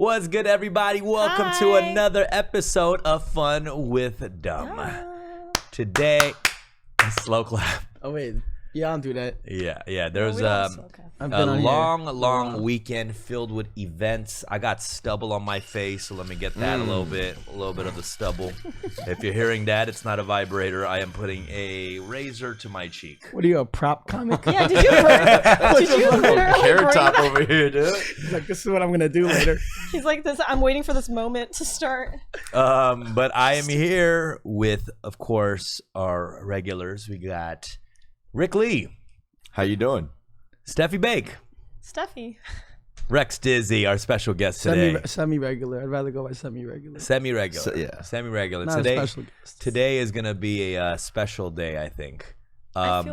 What's good, everybody? Welcome to another episode of Fun with Dumb. Today, slow clap. Oh wait, yeah, I'll do that. Yeah. There's a long weekend filled with events. I got stubble on my face, so let me get that a little bit of the stubble. If you're hearing that, it's not a vibrator. I am putting a razor to my cheek. What are you, a prop comic? Yeah, did you literally Carrot top over here, dude? He's like, this is what I'm gonna do later. He's like, this. I'm waiting for this moment to start. But I am here with, of course, our regulars. We got Rick Lee. How you doing? Steffie Baik. Steffie. Rekstizzy, our special guest today. Semi-regular. I'd rather go by semi-regular. Semi-regular. Yeah. Semi-regular. Not a special guest. Today is going to be a special day, I think. It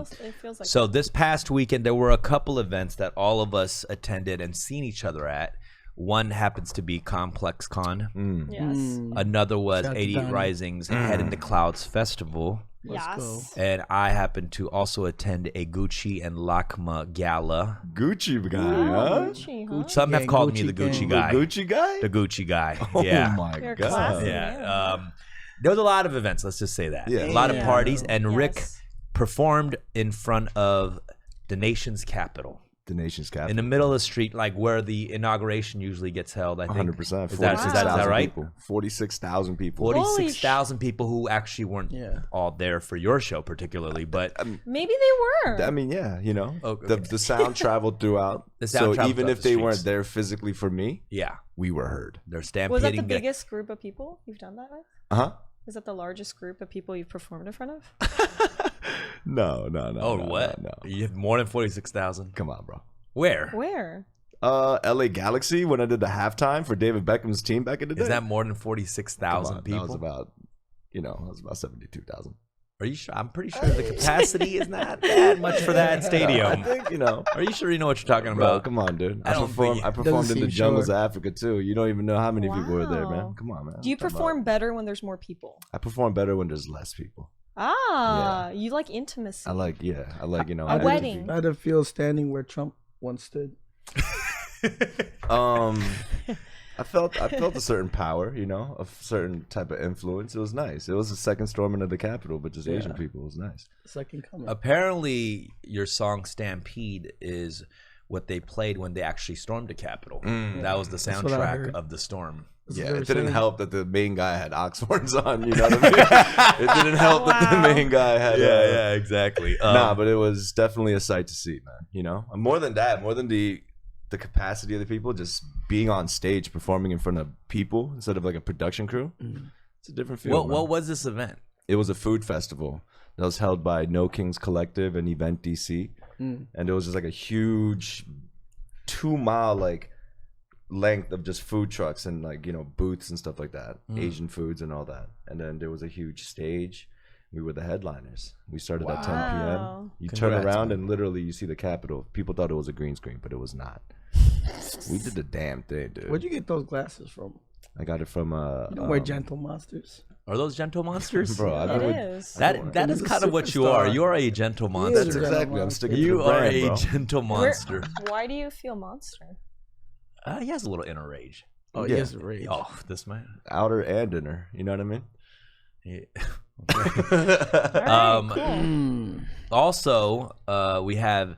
feels like so this past weekend, there were a couple events that all of us attended and seen each other at. One happens to be ComplexCon. Yes. Another was 88 Rising's Head in the Clouds Festival. Yes. And I happened to also attend a Gucci and LACMA Gala. Gucci guy, huh? Gucci, huh? Some have called me the Gucci guy. The Gucci guy? The Gucci guy. Oh yeah. my You're God. classy. Yeah. There was a lot of events, let's just say that. Yeah. A lot of parties. And Yes. Rick performed in front of the nation's capital. The nation's capital. In the middle of the street, like where the inauguration usually gets held, I think. 100%. Is that right? 46,000 people. 46,000 people who actually weren't all there for your show particularly, but Maybe they were. I mean, yeah, you know, Okay. the sound traveled throughout. So even if they weren't there physically for me, yeah, we were heard. they're stampeding. Was that the biggest group of people you've done that with? Uh-huh. Is that the largest group of people you've performed in front of? No. Oh, what? No. You have more than 46,000? Come on, bro. Where? Where? LA Galaxy when I did the halftime for David Beckham's team back in the day. Is that more than 46,000 people? That was about, that was about 72,000. Are you sure? I'm pretty sure the capacity is not that much for that stadium. I think, Are you sure you know what you're talking Bro, about? come on, dude. I performed in the jungles of sure. Africa too. You don't even know how many people were there, man. Wow. Come on, man. Do you perform better when there's more people? I perform better when there's less people. You like intimacy. I like, A wedding. I'd have feel standing where Trump once stood. I felt a certain power, a certain type of influence. It was nice. It was the second storming of the Capitol, but just Asian people. It was nice. Second coming. Apparently, your song Stampede is what they played when they actually stormed the Capitol. That was the what I soundtrack heard. of the storm. Yeah, it didn't help that the main guy had ox horns on, you know what I mean? It didn't help that the main guy had... Yeah, exactly. But it was definitely a sight to see, man, More than that, more than the capacity of the people, just being on stage performing in front of people instead of like a production crew. It's a different feel. What was this event? It was a food festival that was held by No Kings Collective and Event DC, and it was just like a huge 2-mile length of just food trucks and booths and stuff like that, Asian foods and all that. And then there was a huge stage. We were the headliners. We started at 10 p.m. You turn around and literally you see the Capitol. People thought it was a green screen, but it was not. We did the damn thing, dude. Where'd you get those glasses from? I got it from You don't wear Gentle Monsters. Are those gentle monsters? Bro, I've It been is. That is kind of what you are. You are a gentle monster. That's exactly. I'm sticking to You the are brand, a bro. gentle monster. Why do you feel monster? He has a little inner rage. Oh, Yeah. yes, rage. Oh, this man. Outer and inner. You know what I mean? Yeah. All right, cool. Also, we have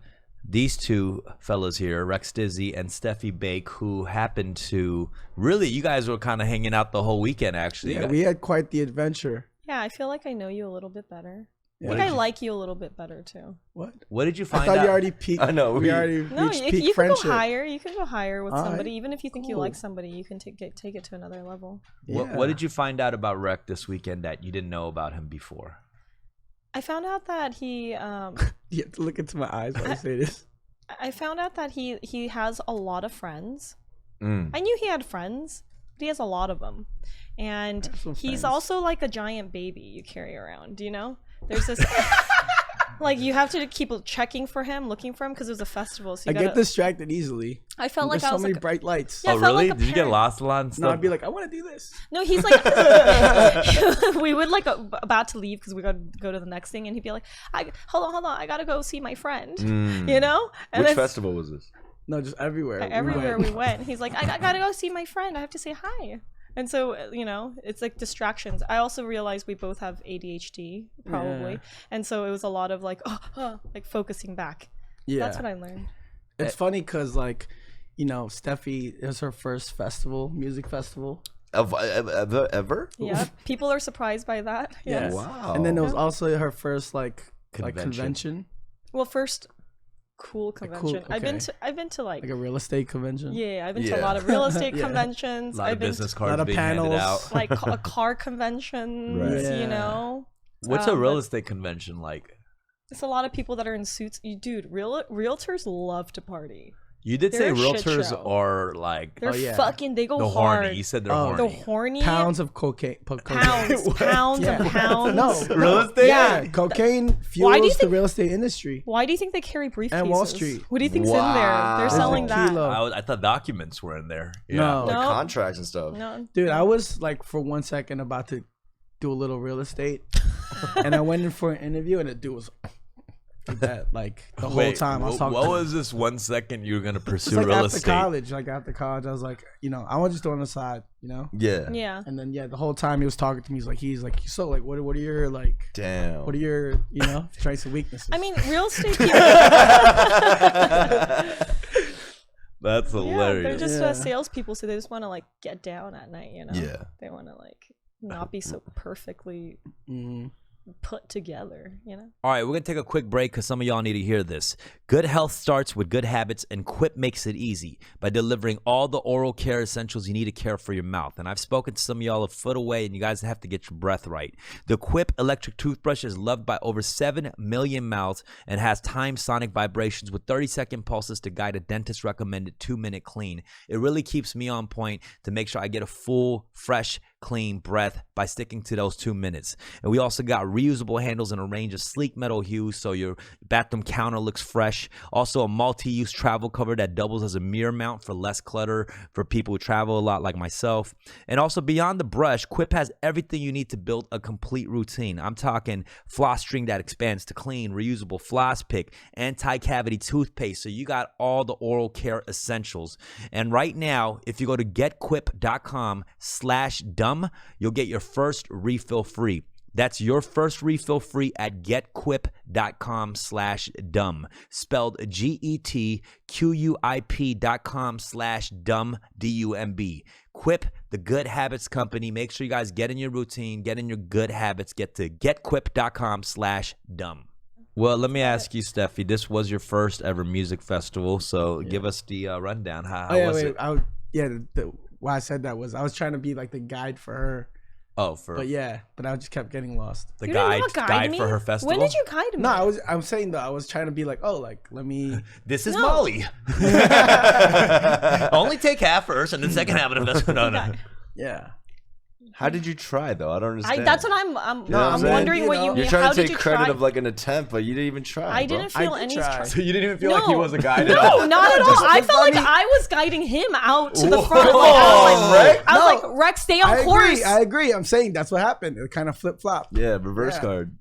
these two fellas here, Rekstizzy and Steffie Baik, who happened to you guys were kind of hanging out the whole weekend, actually. Yeah, we had quite the adventure. Yeah, I feel like I know you a little bit better. Yeah. I think I like you a little bit better too. What did you I find thought out? you already peaked. I know, We already No, reached you peak can friendship. go higher. You can go higher with All right, somebody, even if you think you cool. like somebody. You can take it to another level. What did you find out about Rek this weekend that you didn't know about him before? I found out that he. You have to look into my eyes when I say this. I found out that he has a lot of friends. Mm. I knew he had friends, but he has a lot of them, and he's friends. also like a giant baby you carry around. Do you know? There's this. Like you have to keep checking for him, looking for him, because it was a festival. So I you get gotta, distracted easily. I felt like There's I so was many like, bright lights. Yeah, I Oh, felt really? like a Did you get parent. lost a lot and No, stuff? I'd be like, I want to do this. No, he's like, we would like about to leave because we got to go to the next thing, and he'd be like, hold on, I gotta go see my friend, you know. And Which then festival was this? No, just everywhere. Everywhere we went. He's like, I gotta go see my friend. I have to say hi. And so, you know, it's like distractions. I also realized we both have ADHD, probably. Yeah. And so it was a lot of like, like focusing back. Yeah. That's what I learned. It's funny because, like, you know, Steffie, it was her first festival, music festival. Ever? Yeah. People are surprised by that. Yes. Wow. And then it was also her first, like convention. Well, first cool convention. Okay. I've been to like a real estate convention. Yeah, I've been to a lot of real estate conventions. A lot of business cards being handed out. Like a car convention, you know. What's a real estate convention like? It's a lot of people that are in suits. Dude, realtors love to party. You did say realtors are like they're fucking. They go hard. Horny. You said they're horny. The horny pounds of cocaine. Pounds and pounds. No, real estate. Yeah, cocaine fuels the real estate industry. Why do you think they carry briefcases? And Wall Street. What do you think's in there? They're selling that. I thought documents were in there. Yeah. No, like contracts and stuff. No, dude, I was like for 1 second about to do a little real estate, and I went in for an interview, and the dude was. Like that, like the whole time I was talking. What was this 1 second you were gonna pursue like real after estate? After college, I was like, you know, I want to just do it on the side, you know. Yeah. And then the whole time he was talking to me, he's like, so like, what are your like? Damn. What are your strengths and weaknesses? I mean, real estate people. That's hilarious. They're just salespeople, so they just want to like get down at night, you know. Yeah. They want to like not be so perfectly. Put together, you know. All right, we're gonna take a quick break because some of y'all need to hear this. Good health starts with good habits, and Quip makes it easy by delivering all the oral care essentials you need to care for your mouth. And I've spoken to some of y'all a foot away, and you guys have to get your breath right. The Quip electric toothbrush is loved by over 7 million mouths and has timed sonic vibrations with 30-second pulses to guide a dentist recommended 2-minute clean. It really keeps me on point to make sure I get a full, fresh, clean breath by sticking to those 2 minutes. And we also got reusable handles in a range of sleek metal hues so your bathroom counter looks fresh. Also a multi-use travel cover that doubles as a mirror mount for less clutter for people who travel a lot like myself. And also beyond the brush, Quip has everything you need to build a complete routine. I'm talking floss string that expands to clean, reusable floss pick, anti-cavity toothpaste, so you got all the oral care essentials. And right now, if you go to getquip.com/dumb, you'll get your first refill free. That's your first refill free at getquip.com/dumb, spelled GETQUIP.com/dumb, DUMB. Quip, the good habits company. Make sure you guys get in your routine, get in your good habits. Get to getquip.com/dumb. Well, let me ask you, Steffi, this was your first ever music festival, so give us the rundown. How was it? Why I said that was I was trying to be like the guide for her. But I just kept getting lost. The guide for her festival. When did you guide me? No, I'm saying though I was trying to be like, let me. This is Molly. Only take half first, and then second half of the festival. No. Yeah. How did you try though? I don't understand. That's what I'm wondering. What you mean? You're trying to take credit of like an attempt, but you didn't even try. I didn't feel any. So you didn't even feel like he was a guide at all? No, not at all. I felt like I was guiding him out to the front. I was like, Rex, stay on course. I agree. I'm saying that's what happened. It kind of flip flop. Yeah, reverse card.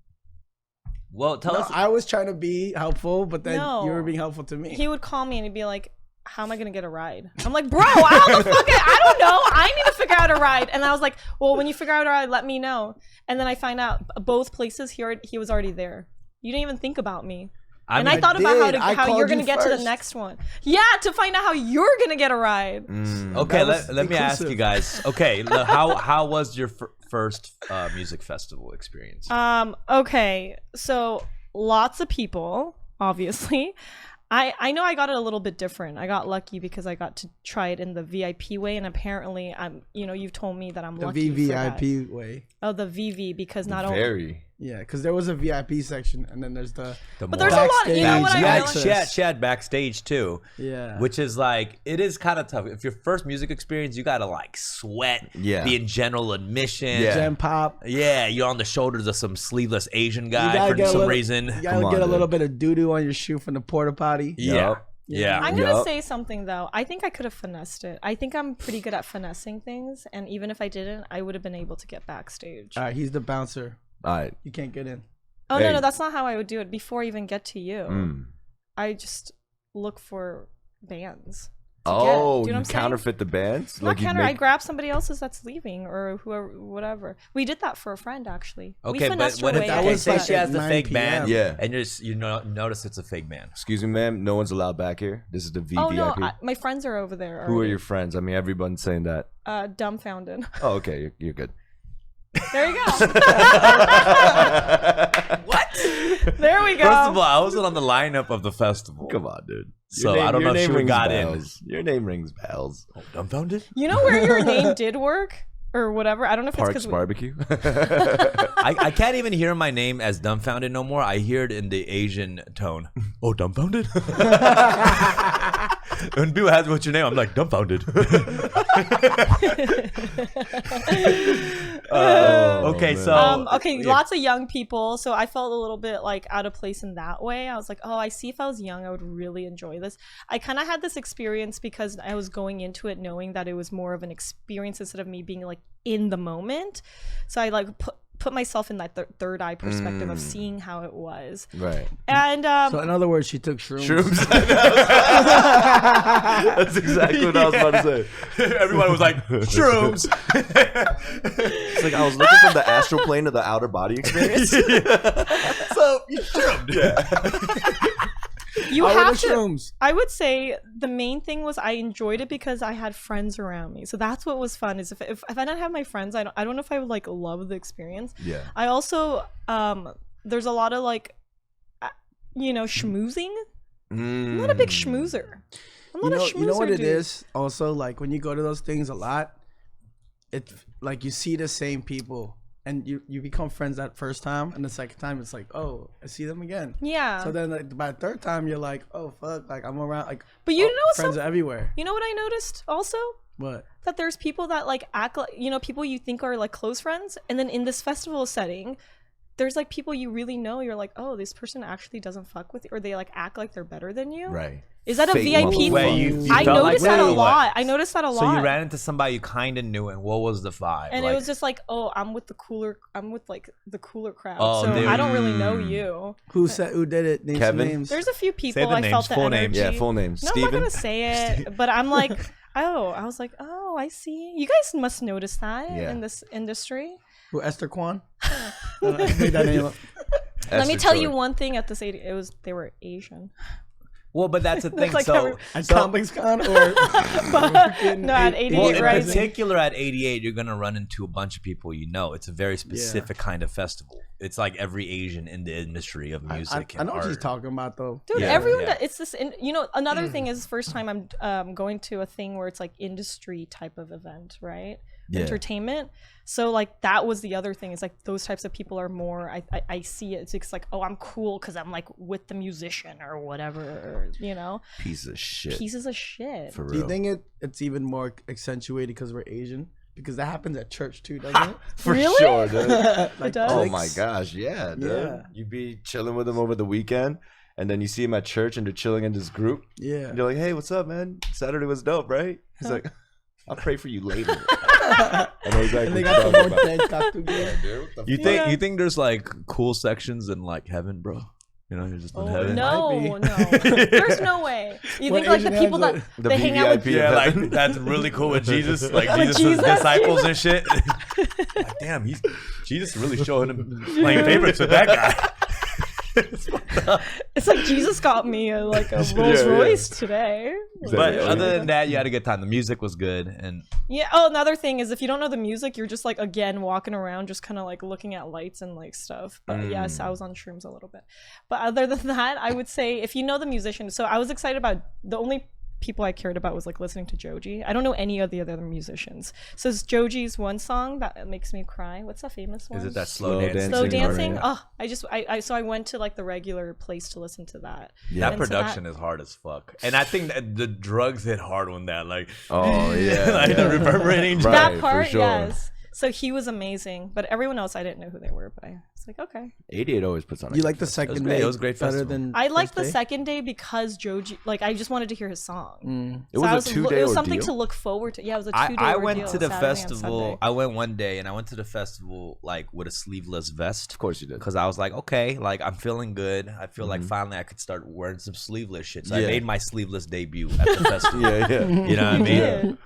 Well, tell us. I was trying to be helpful, but then you were being helpful to me. He would call me and he'd be like, how am I gonna get a ride? I'm like, bro, I don't know. I need to figure out a ride. And I was like, well, when you figure out a ride, let me know. And then I find out both places he was already there. You didn't even think about me. I thought about how you're gonna get to the next one. Yeah, to find out how you're gonna get a ride. Okay, let me ask you guys. Okay, how was your first music festival experience? Okay, so lots of people, obviously. I know I got it a little bit different. I got lucky because I got to try it in the VIP way, and apparently you've told me that I'm lucky. The VVIP way. Oh, the VV, because not only. Yeah, because there was a VIP section, and then there's but there's a lot. You know what I realized? She had backstage too. Yeah. Which is like, it is kind of tough. If your first music experience, you gotta like sweat. Yeah. Be in general admission. Yeah. Gen pop. Yeah, you're on the shoulders of some sleeveless Asian guy for some reason. You gotta get a little bit of doo doo on your shoe from the porta potty. Yeah. Yeah. I'm gonna say something though. I think I could have finessed it. I think I'm pretty good at finessing things, and even if I didn't, I would have been able to get backstage. All right, he's the bouncer. All right. You can't get in. Oh, no, that's not how I would do it. Before I even get to you, I just look for bands. Oh, Do you know what you I'm saying? counterfeit the bands? Not you counter. I grab somebody else's that's leaving or whoever, whatever. We did that for a friend actually. Okay, we but finessed what her if way that into was say it. she has the 9 fake band, Yeah. and you notice it's a fake band. Excuse me, ma'am. No one's allowed back here. This is the VVIP. Oh no, my friends are over there. Who are already. your friends? I mean, everyone's saying that. Dumbfoundead. Oh, okay. You're good. There you go. What? There we go. First of all, I wasn't on the lineup of the festival. Come on, dude. So I don't know if she rings got bells. Your name rings bells. in. Dumbfounded? You know where your name did work or whatever? I don't know if it's Park's because Barbecue. I can't even hear my name as Dumbfounded no more. I hear it in the Asian tone. Oh, Dumbfounded? When people ask me what's your name, I'm like, Dumbfounded. Okay, man. so okay, lots of young people, so I felt a little bit like out of place in that way. I was like, oh, I see if I was young I would really enjoy this. I kind of had this experience because I was going into it knowing that it was more of an experience instead of me being like in the moment. So I like put myself in that third eye perspective of seeing how it was. Right. And So in other words, she took shrooms. Shrooms. That's exactly what I was about to say. everyone was like, shrooms. It's like I was looking from the astral plane to the outer body experience. So you shroomed. you How were have the to. shrooms? I would say the main thing was I enjoyed it because I had friends around me. So that's what was fun. Is if I didn't have my friends, I don't know if I would like love the experience. Yeah. I also there's a lot of like schmoozing. I'm not a big schmoozer. I'm not a schmoozer. You know what it dude. is? Also, like when you go to those things a lot, it's like you see the same people and you become friends that first time, and the second time it's like, oh, I see them again. Yeah. So then like, by the third time you're like, oh fuck, like I'm around, like. But you know friends are everywhere. You know what I noticed also? What? That there's people that like act like people you think are like close friends, and then in this festival setting, there's like people you really know. You're like, oh, this person actually doesn't fuck with you, or they like act like they're better than you. Right. Is that a Fake VIP? motherfucker. Wait, you I felt noticed like that a what? lot. I noticed that a lot. So you ran into somebody you kind of knew, and what was the vibe? and like, it was just like, oh, I'm with like the cooler crowd. Oh, so they- I don't really know you. Who did it? Name some Kevin? names. There's a few people the I names, felt the full energy. names. Yeah, full name. No, I'm not Steven. gonna say it, but I'm like, oh, I was like, oh, I see. You guys must notice that Yeah. in this industry. Who? Esther Kwan. I made that name up. Let me Esther tell Choi. you one thing. At this age, they were Asian. well, but that's the thing. like so, every- At so ComplexCon or No, at 88 well, in Rising. particular at 88, you're gonna run into a bunch of people you know. It's a very specific kind of festival. It's like every Asian in the industry of music I and know what art. she's talking about though. Dude, Yeah, everyone yeah. it's this another thing is first time I'm going to a thing where it's like industry type of event, right? Yeah. Entertainment. So like that was the other thing is like those types of people are more I see it. It's like, oh, I'm cool because I'm like with the musician or whatever, or, Piece of shit. pieces of shit. For real. Do you think it's even more accentuated because we're Asian? Because that happens at church too, doesn't it? For Really? sure, dude. Like, does? Oh cliques. my gosh, yeah, dude. Yeah. You be chilling with them over the weekend, and then you see him at church, and they're chilling in this group. Yeah. And you're like, hey, what's up, man? Saturday was dope, right? He's like, I'll pray for you later. I know exactly And they what got you're the talking more about. dead cocktail game. Dude, what the You fuck? think you think there's like cool sections in like heaven, bro? You know, you're just in Oh, heaven. no, Might no. There's no way. You What think like the Asian people hands that The they hang out with VVIP Yeah, of like heaven. that's really cool with Jesus, like With Jesus' Jesus, disciples and shit. Like, damn, Jesus really showing him playing favorites with that guy. it's like Jesus got me a Rolls yeah. Royce today. But Yeah. other than that, you had a good time. The music was good, and Yeah. Oh, another thing is if you don't know the music, you're just like again walking around, just kind of like looking at lights and like stuff. But yes, I was on shrooms a little bit. But other than that, I would say if you know the musician. So I was excited about the only people I cared about was like listening to Joji. I don't know any of the other musicians. So it's Joji's one song that makes me cry. What's that famous one? is it that Slow slow dance? Slow Dancing, dancing? right? Oh, so I went to like the regular place to listen to that. That And so production is hard as fuck, and I think that the drugs hit hard on that. Like, Oh, yeah. like the yeah. reverberating. Right. that for part, sure. yes. So he was amazing, but everyone else I didn't know who they were. But I was like, okay. 88 always puts on. You like the second day? It was a great better festival. than I liked the day? second day because Joji, like, I just wanted to hear his song. It was a 2-day It was something ordeal? to look forward to. Yeah, it was a 2-day ordeal. I went to the Saturday and festival. Sunday. I went one day, and I went to the festival like with a sleeveless vest. Of course you did. Because I was like, okay, like I'm feeling good. I feel like finally I could start wearing some sleeveless shit. So I Yeah. made my sleeveless debut at the festival. Yeah. You know what I mean?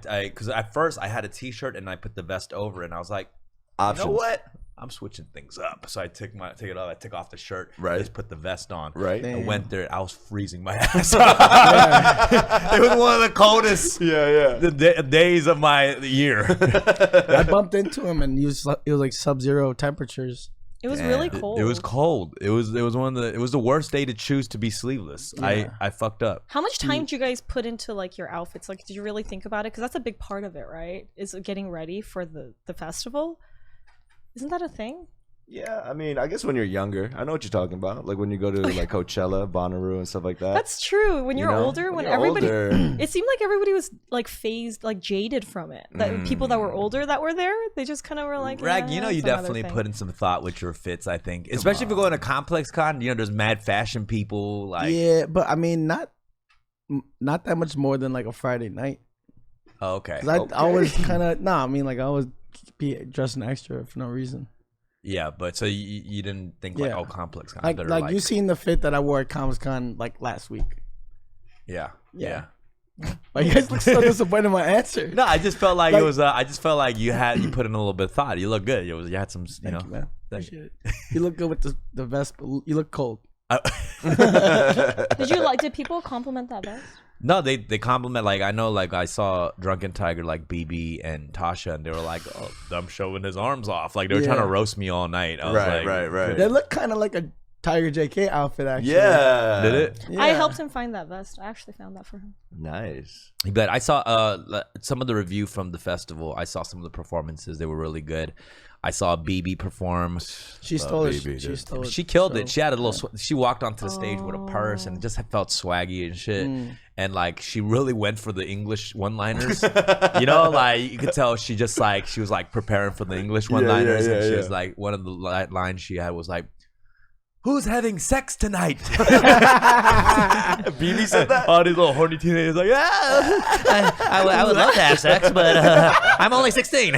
did. Because at first I had a T-shirt and I put the vest over, and I was like, Options. you know what? I'm switching things up. So I take it off. I took off the shirt. Right. Just put the vest on. Right. I Damn. went there. I was freezing my ass off. It was one of the coldest days of my year. I bumped into him and it was like sub-zero temperatures. It was really cold. It was cold. It was the worst day to choose to be sleeveless. Yeah. I fucked up. How much time did you guys put into like your outfits? Like, did you really think about it? Because that's a big part of it, right? Is getting ready for the festival. Isn't that a thing? Yeah, I mean, I guess when you're younger, I know what you're talking about. Like when you go to like Coachella, Bonnaroo, and stuff like that. That's true. When you're know? older, when you're everybody, older. it seemed like everybody was like phased, like jaded from it. That people that were older that were there, they just kind of were like, Rag, "Yeah, you know, you it's another definitely thing." put in some thought with your fits. I think, especially if you're going to ComplexCon. You know, there's mad fashion people. Like, Yeah, but I mean, not that much more than like a Friday night. oh, okay, 'Cause I was kind of I mean, like I was be dressing extra for no reason. yeah, but so you didn't think like, oh, ComplexCon, Like, better, like you seen the fit that I wore at ComplexCon like last week. yeah. Like you guys look so disappointed in my answer. No, I just felt like, Like- it was. I just felt like you put in a little bit of thought. You look good. You had some, you know. Thank you, man. Thank you. Appreciate it. You look good with the vest, but you look cold. Did people compliment that vest? No, they compliment, like, I know, like I saw Drunken Tiger, like BB and Tasha, and they were like, oh, I'm showing his arms off. Like they were trying to roast me all night. I was like, Right. They look kind of like a Tiger JK outfit, actually. Yeah. Did it? Yeah. I helped him find that vest. I actually found that for him. Nice. But I saw some of the review from the festival. I saw some of the performances. They were really good. I saw BB perform. She stole it. baby, She dude. stole it. She killed So, it. She had a little. She walked onto the stage with a purse and it just felt swaggy and shit. And like she really went for the English one-liners. You know, like you could tell she was like preparing for the English one-liners. And she was like, one of the lines she had was like, "Who's having sex tonight?" BB said that. All these little horny teenagers like, I would love to have sex, but I'm only 16.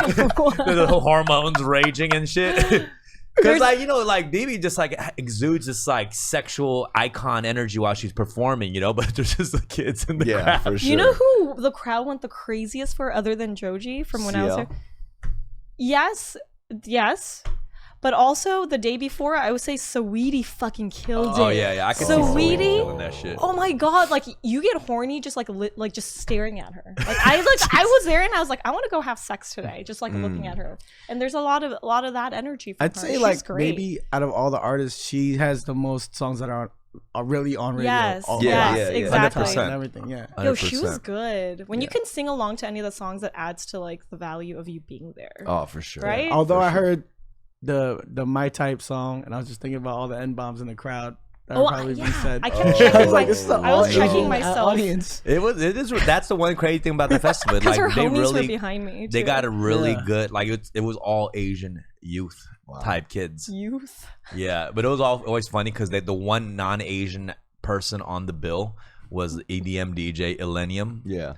The whole hormones raging and shit. Because, like, you know, like, BB just, like, exudes this, like, sexual icon energy while she's performing, you know? But there's just the kids in the crowd. for sure. You know who the crowd went the craziest for other than Joji from when I was CL? there? Yes. But also the day before, I would say Saweetie fucking killed it. Oh, yeah. I can see Saweetie? Saweetie killing that shit. Oh my god, like you get horny just like just staring at her. Like I was there and I was like, I want to go have sex today, just like looking at her. And there's a lot of that energy from I'd her. say She's like great. maybe out of all the artists, she has the most songs that are really on radio. Yes, all yes, the time. exactly. 100% and everything. Yeah. Yo, she was 100%. good. When you can sing along to any of the songs, that adds to like the value of you being there. Oh, for sure. Right? Although I heard the My Type song, and I was just thinking about all the N-bombs in the crowd that would probably be said. I kept checking I was like, this is the I was all-Asian checking myself audience. That's the one crazy thing about the festival. because Like, her they homies were really, behind me. they too. got a really Yeah. good, like, it was all Asian youth type kids. youth. Yeah, but it was always funny because the one non-Asian person on the bill was EDM DJ Illenium. Yeah.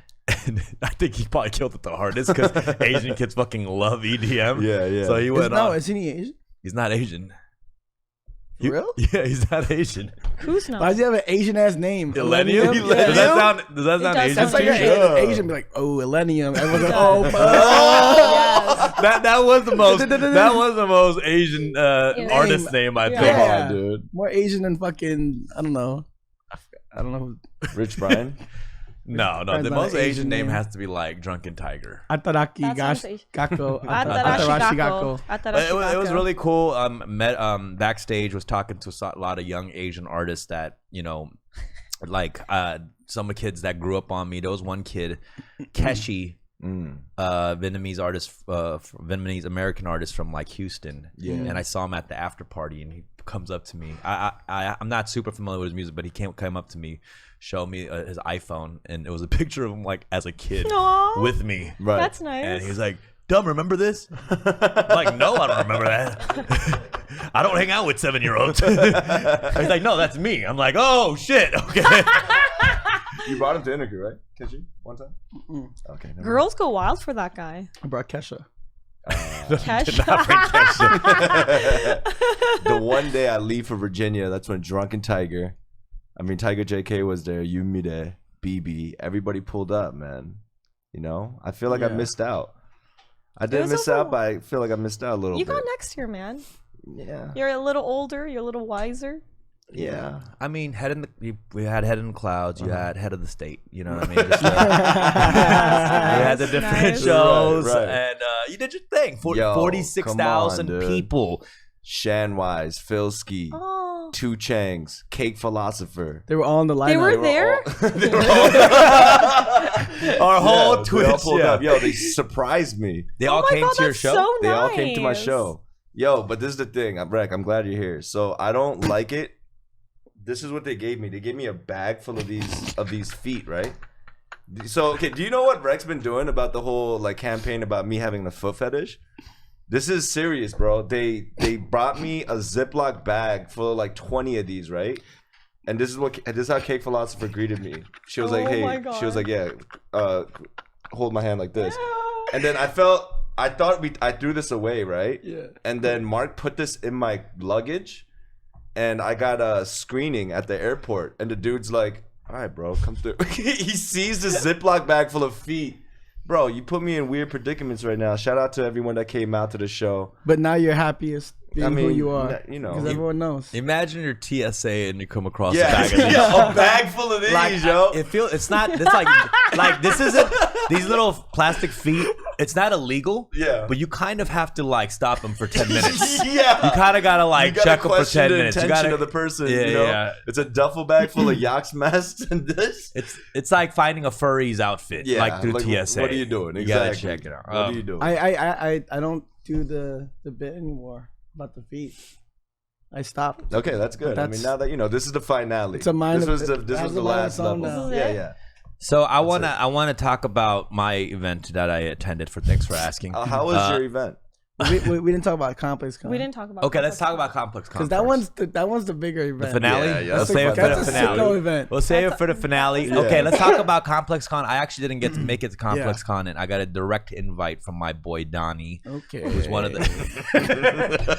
And I think he probably killed it the hardest because Asian kids fucking love EDM. Yeah. So he went on. Isn't he Asian? He's not Asian. For real? Yeah, he's not Asian. Who's not? Why does he have an Asian ass name? Illenium? Yeah. Does that sound does Asian? sound That's like Asian. an Asian be like, oh, Illenium. Everyone's like, Oh, oh, yes. that was the most Asian artist name I think. Yeah. Come on, dude. more Asian than fucking, I don't know. I don't know. Rich Brian. No, That's the not most an Asian Asian name name. has to be like Drunken Tiger. Ataraki That sounds Asian. Gakko. Atarashi Gakko. It was really cool. Met backstage, was talking to a lot of young Asian artists that, you know, like some of the kids that grew up on me. There was one kid, Keshi, Vietnamese artist, Vietnamese American artist from like Houston. Yeah. And I saw him at the after party, and he comes up to me. I'm not super familiar with his music, but he came up to me, showed me his iPhone, and it was a picture of him like as a kid Aw, with me. Right. that's nice. And he's like, Dumb, remember this? I'm like, no, I don't remember that. I don't hang out with 7-year-olds. He's like, no, that's me. I'm like, oh, shit. Okay. You brought him to interview, right? Kesha? One time? Okay. Girls go wild for that guy. I brought Kesha. Kesha. The one day I leave for Virginia, that's when Drunken Tiger, Tiger JK was there, Yumide, BB, everybody pulled up, man. You know? I feel like I missed out. I didn't miss out, but I feel like I missed out a little bit. You got next year, man. Yeah. You're a little older. You're a little wiser. Yeah. I mean, we had Head in the Clouds. You had Head of the State. You know what I mean? Just, we had the different shows, right. and you did your thing. 46,000 people. Shanwise, Philski, Oh. 2 Changs, Cake Philosopher. They were all in the lineup. They were there? Our whole Twitch. They all pulled up. Yeah. Yo, they surprised me. They all came to your show? So They nice. all came to my show. Yo, but this is the thing. I'm glad you're here. So I don't like it. This is what they gave me. They gave me a bag full of these feet, right? So, okay, do you know what Rex been doing about the whole like campaign about me having the foot fetish? This is serious, bro. They brought me a Ziploc bag full of like 20 of these, right? And this is how Cake Philosopher greeted me. She was like, "Hey," she was like, "Yeah, hold my hand like this." And then I thought I threw this away, right? Yeah. And then Mark put this in my luggage, and I got a screening at the airport, and the dude's like, "All right, bro, come through." He sees this Ziploc bag full of feet. Bro, you put me in weird predicaments right now. Shout out to everyone that came out to the show. But now you're happiest being who you are. You know, because everyone knows. Imagine your TSA and you come across a bag of these. a bag full of these, Like, yo. it's like this isn't these little plastic feet. It's not illegal. Yeah. But you kind of have to like stop them for 10 minutes. Yeah. You kind of gotta like check them for 10 minutes. You gotta of the person. Yeah, you know? yeah. It's a duffel bag full of Yachts masks and this. It's like finding a furry's outfit, like through TSA. What are you doing? You Exactly. gotta check it out. What are you doing? I don't do the bit anymore about the feet. I stopped. Okay, that's good. I mean, now that you know, this is the finale. It's a minor. This was the last level. Now. Yeah. So I wanna talk about my event that I attended. Thanks for asking. How was your event? We didn't talk about ComplexCon. We didn't talk about. Okay, let's talk about ComplexCon. Because that one's the bigger event. The finale. Yeah, Let's save it for the that's a finale. sicko event. We'll save it for the finale. Yeah. Okay, let's talk about ComplexCon. I actually didn't get to make it to ComplexCon, and I got a direct invite from my boy Donnie. Okay. Who's one of the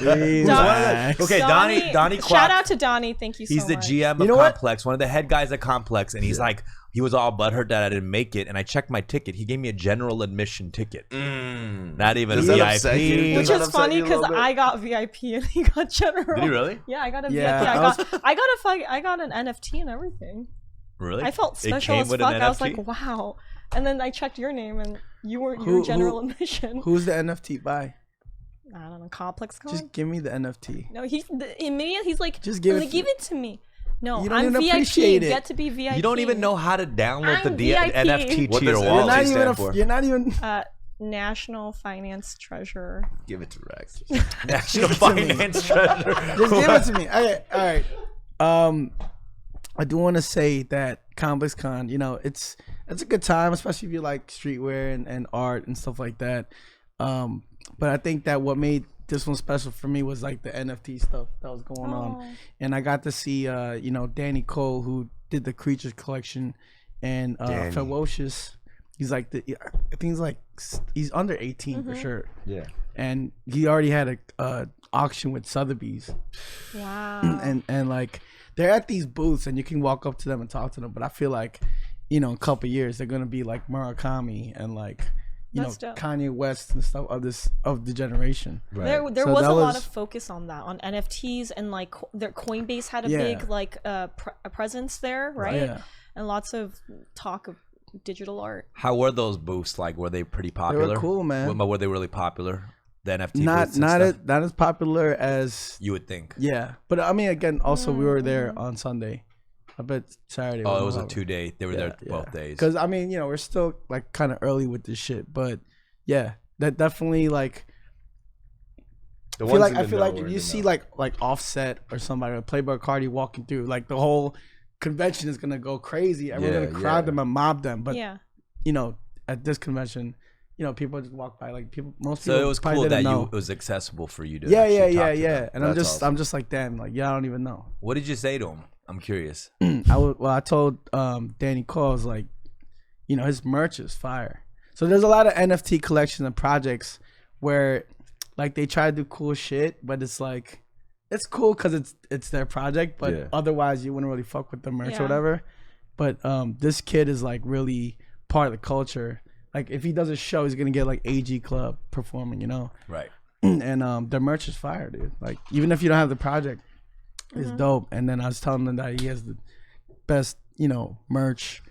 Relax. Okay, Donnie Shout out to Donnie. Thank you so He's the much. GM of Complex, one of the head guys at Complex, and he's like, he was all butthurt that I didn't make it, and I checked my ticket. He gave me a general admission ticket, not even a Does that upset you? VIP. Which Does that is upset funny you a little because bit? I got VIP and he got general. Did he really? Yeah, I got a Yeah, VIP. I got an NFT and everything. Really? I felt It special came as with fuck. an I was NFT? like, wow. And then I checked your name and you were general admission. Who's the NFT by? I don't know, ComplexCon? Just give me the NFT. No, he's like, Just give it- give it to me. No, You don't I'm even VIP. appreciate it. Get to be VIP. You don't even know how to download I'm the VIP. NFT What to your does wallet. LG stand for? You're not even. National Finance Treasurer. Give it to Rex. National Finance Treasurer. Just give it to me. Okay, all right. I do want to say that ComplexCon, you know, it's a good time, especially if you like streetwear and art and stuff like that. But I think that what made this one special for me was like the NFT stuff that was going on, and I got to see you know, Danny Cole, who did the Creatures collection, and Ferocious. He's like I think he's under 18 for sure. Yeah. And he already had a auction with Sotheby's. Wow. And like they're at these booths and you can walk up to them and talk to them. But I feel like, you know, in a couple years they're gonna be like Murakami and like, you That's know, dope. Kanye West and stuff of the generation. Right. There So was that a lot was- of focus on that, on NFTs, and like their Coinbase had a Yeah. big like a presence there, right? Yeah. And lots of talk of digital art. How were those booths? Like, were they pretty popular? cool, man. Were they really popular? The NFT Not booths and stuff? not as popular as You would think. yeah. But I mean, again, also we were there on Sunday. I bet Saturday. Oh, it was a 2-day. They were there both days. Because I mean, you know, we're still like kind of early with this shit, but yeah, that definitely like. I feel like if you see like Offset or somebody, or Playboy Cardi walking through, like the whole convention is gonna go crazy. Everyone's gonna crowd them and mob them. But Yeah. you know, at this convention, you know, people just walk by. Like most So people. it was probably cool that didn't know. it was accessible for you to. Yeah, actually talk to yeah. them. And I'm just like, damn, like I don't even know. What did you say to him? I'm curious. I told Danny Cole, I was like, you know, his merch is fire. So there's a lot of NFT collections and projects where like they try to do cool shit, but it's like it's cool because it's their project, but otherwise you wouldn't really fuck with the merch or whatever. But this kid is like really part of the culture. Like if he does a show, he's gonna get like AG Club performing, you know. Right. And their merch is fire, dude. Like even if you don't have the project, it's dope. And then I was telling him that he has the best, you know, merch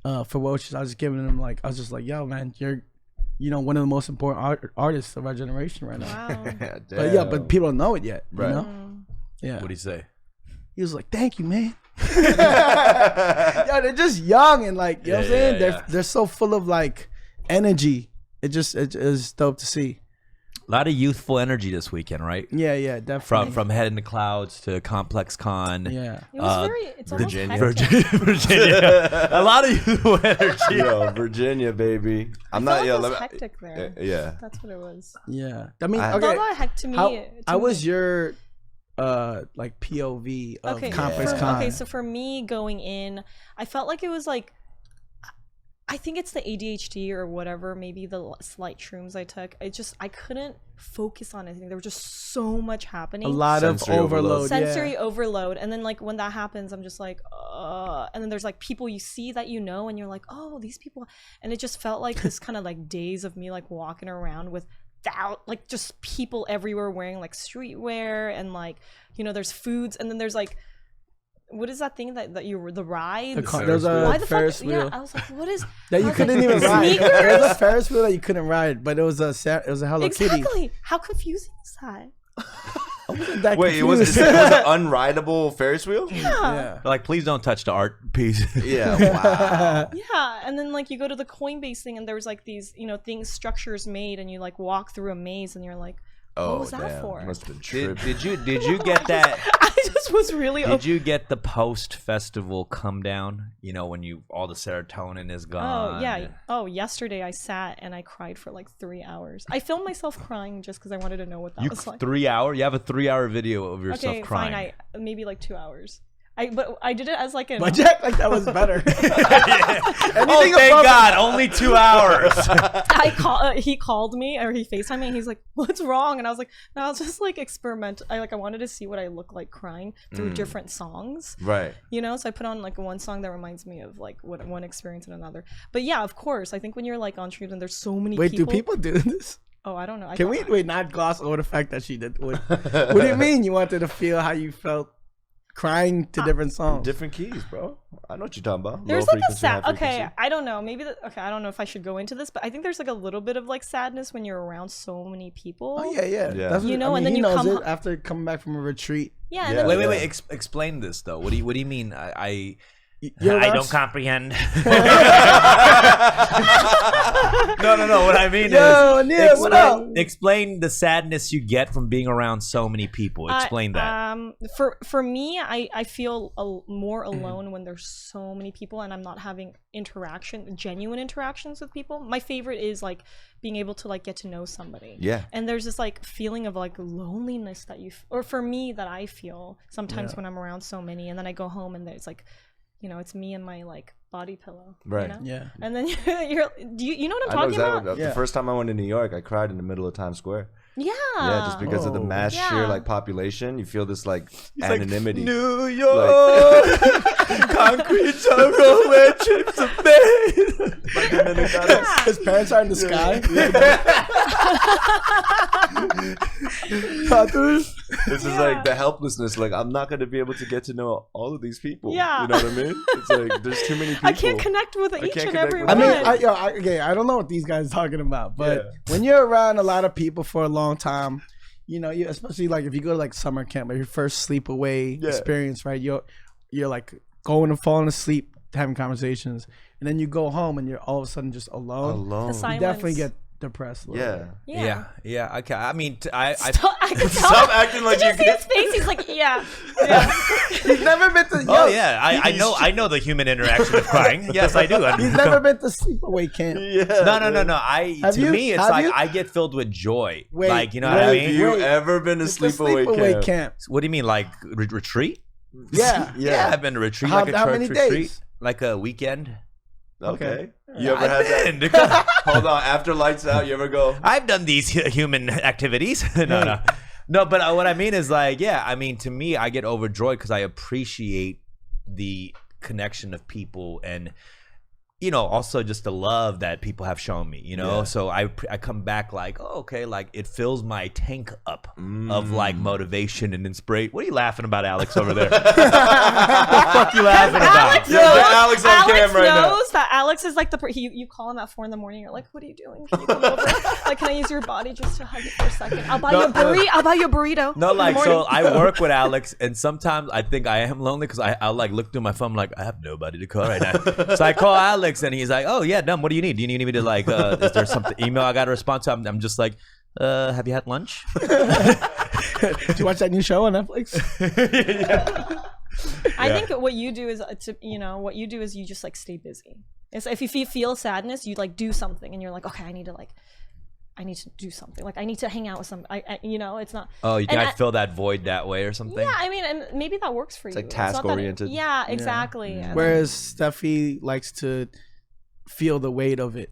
for Welch's. I was giving him like, I was just like, yo, man, you're, you know, one of the most important artists of our generation right now. Wow. But people don't know it yet. Right. You know? Yeah. What did he say? He was like, thank you, man. Yeah, they're just young and like, you know what I'm saying? They're so full of like energy. It is dope to see. A lot of youthful energy this weekend, right? Yeah, definitely. From Head in the Clouds to ComplexCon. Yeah. It was it's almost Virginia. A lot of youthful energy. Yo, Virginia, baby. I'm not. It was hectic there. Yeah. That's what it was. Yeah. I mean, It okay. felt like heck to me. How was your like POV of ComplexCon? Okay, so for me going in, I felt like it was like, I think it's the ADHD or whatever, maybe the slight shrooms I took. I couldn't focus on anything. There was just so much happening. A lot of overload. Sensory overload. And then like when that happens, I'm just like, and then there's like people you see that you know, and you're like, oh, these people. And it just felt like this kind of like days of me like walking around without like just people everywhere wearing like streetwear, and like, you know, there's foods, and then there's like, what is that thing that you were the ride? There's a Ferris wheel. Yeah, I was like, what is that you couldn't even ride? There was a Ferris wheel that you couldn't ride, but it was a Hello Kitty. Exactly. How confusing is that? Wait, it was an unrideable Ferris wheel? Yeah. Like, please don't touch the art piece. Yeah. Wow. Yeah, and then like you go to the Coinbase thing, and there was like these, you know, structures made, and you like walk through a maze, and you're like, what was that for? Must have been Did you get that? I just was really. Did you get the post festival come down? You know, when all the serotonin is gone. Oh yeah. Oh, yesterday I sat and I cried for like 3 hours. I filmed myself crying just because I wanted to know what that was like. 3 hours? You have a 3 hour video of yourself crying. Okay, fine. Maybe like 2 hours. But I did it as like But Jack, like that was better. Oh, thank God! Only 2 hours. He called me, or he FaceTimed me, and he's like, "What's wrong?" And I was like, "No, I was just like experiment. I wanted to see what I look like crying through different songs, Right. You know." So I put on like one song that reminds me of like one experience and another. But yeah, of course, I think when you're like on street and there's so many Wait, people. do people do this? Oh, I don't know. Can we not gloss over the fact that she did? What do you mean? You wanted to feel how you felt crying to different songs? Different keys, bro. I know what you're talking about. There's Low like a frequency, high sad. Okay, frequency. I don't know. Maybe I don't know if I should go into this, but I think there's like a little bit of like sadness when you're around so many people. Oh yeah. Yeah. That's what, You know, I mean, and then he you knows come it ho- after coming back from a retreat. Yeah. And Yeah. then, Wait. Explain this though. What do you mean? I You're I Ross? don't comprehend. No. What I mean Yo, is, Neil, what up? explain the sadness you get from being around so many people. Explain that. For me, I feel more alone when there's so many people and I'm not having genuine interactions with people. My favorite is like being able to like get to know somebody. Yeah. And there's this like feeling of like loneliness that or for me that I feel sometimes when I'm around so many, and then I go home and there's like, you know, it's me and my like body pillow. Right. You know? Yeah. And then you know what I'm I know talking exactly. about? The first time I went to New York, I cried in the middle of Times Square. Yeah. Yeah, just because of the mass sheer Yeah. like population, you feel this like anonymity. New York, concrete jungle where chips are made. His parents are in the sky. This is like the helplessness. Like, I'm not gonna be able to get to know all of these people. Yeah. You know what I mean? It's like there's too many people. I can't connect with each can't and connect every with one. I mean, I don't know what these guys are talking about, but when you're around a lot of people for a long time, you know, you especially like if you go to like summer camp, like your first sleepaway experience, right? You're like going and falling asleep, having conversations, and then you go home and you're all of a sudden just alone. The You silence. definitely get depressed. A little bit. Yeah. Okay. I mean, I Stop acting like Did you you see his face? He's like, yeah. He's never been to. Oh yeah, I know the human interaction of crying. Yes, I do. He's never been to sleepaway camp. Yeah. No. To me, it's like I get filled with joy. Like, you know what I mean? Have you ever been to sleepaway camp? What do you mean, like retreat? Yeah. I've been to retreat, How like a many church retreat, days? like a weekend. Okay. You ever had that? Hold on. After lights out, you ever go? I've done these human activities. No, but what I mean is like, I mean, to me, I get overjoyed because I appreciate the connection of people and, you know, also just the love that people have shown me, you know? So I come back like, oh, okay, like it fills my tank up of like motivation and inspiration. What are you laughing about, Alex, over there? What the fuck you laughing about? Alex on camera right now. knows that Alex is like you call him at 4 a.m. You're like, what are you doing? Can you come over? Like, can I use your body just to hug you for a second? I'll buy you a burrito. I'll buy you a burrito. No, like, so I work with Alex, and sometimes I think I am lonely because I'll like look through my phone, like, I have nobody to call right now. So I call Alex, and he's like, oh yeah, Dumb, what do you need? Do you need me to like, is there something email I got to respond to? I'm just like, have you had lunch? Did you watch that new show on Netflix? I think what you do is you just like stay busy. It's if you feel sadness, you like do something, and you're like, okay, I need to do something. Like I need to hang out with some. It's not. Oh, you can fill that void that way or something. Yeah, I mean, and maybe that works for you. Like task oriented. Yeah, exactly. Yeah. Whereas Steffie likes to feel the weight of it.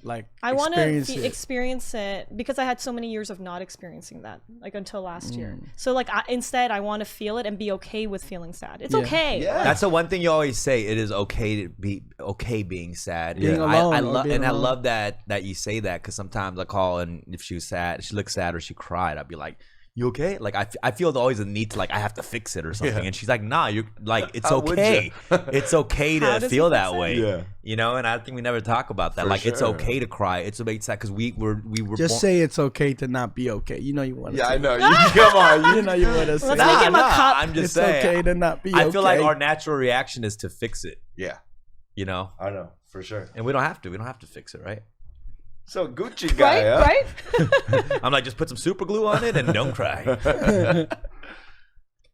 Like I want to experience it because I had so many years of not experiencing that, like until last year. So like instead, I want to feel it and be okay with feeling sad. It's okay. Yeah. That's the one thing you always say. It is okay to be okay being sad. Being alone. I love that you say that because sometimes I call and if she was sad, she looked sad or she cried, I'd be like, you okay? Like I feel always a need to like I have to fix it or something, and she's like, nah, you're like it's okay. It's okay to feel that way. Yeah. You know, and I think we never talk about that. For like it's okay to cry. It's okay sad because we were just say it's okay to not be okay. You know you want to. Yeah, I know. Come on, you know you want to say. Let's make him a cup. I'm just it's saying. Okay to not be. I feel like our natural reaction is to fix it. Yeah. You know. I know for sure. And we don't have to. We don't have to fix it, right? So Gucci guy, right? I'm like, just put some super glue on it and don't cry.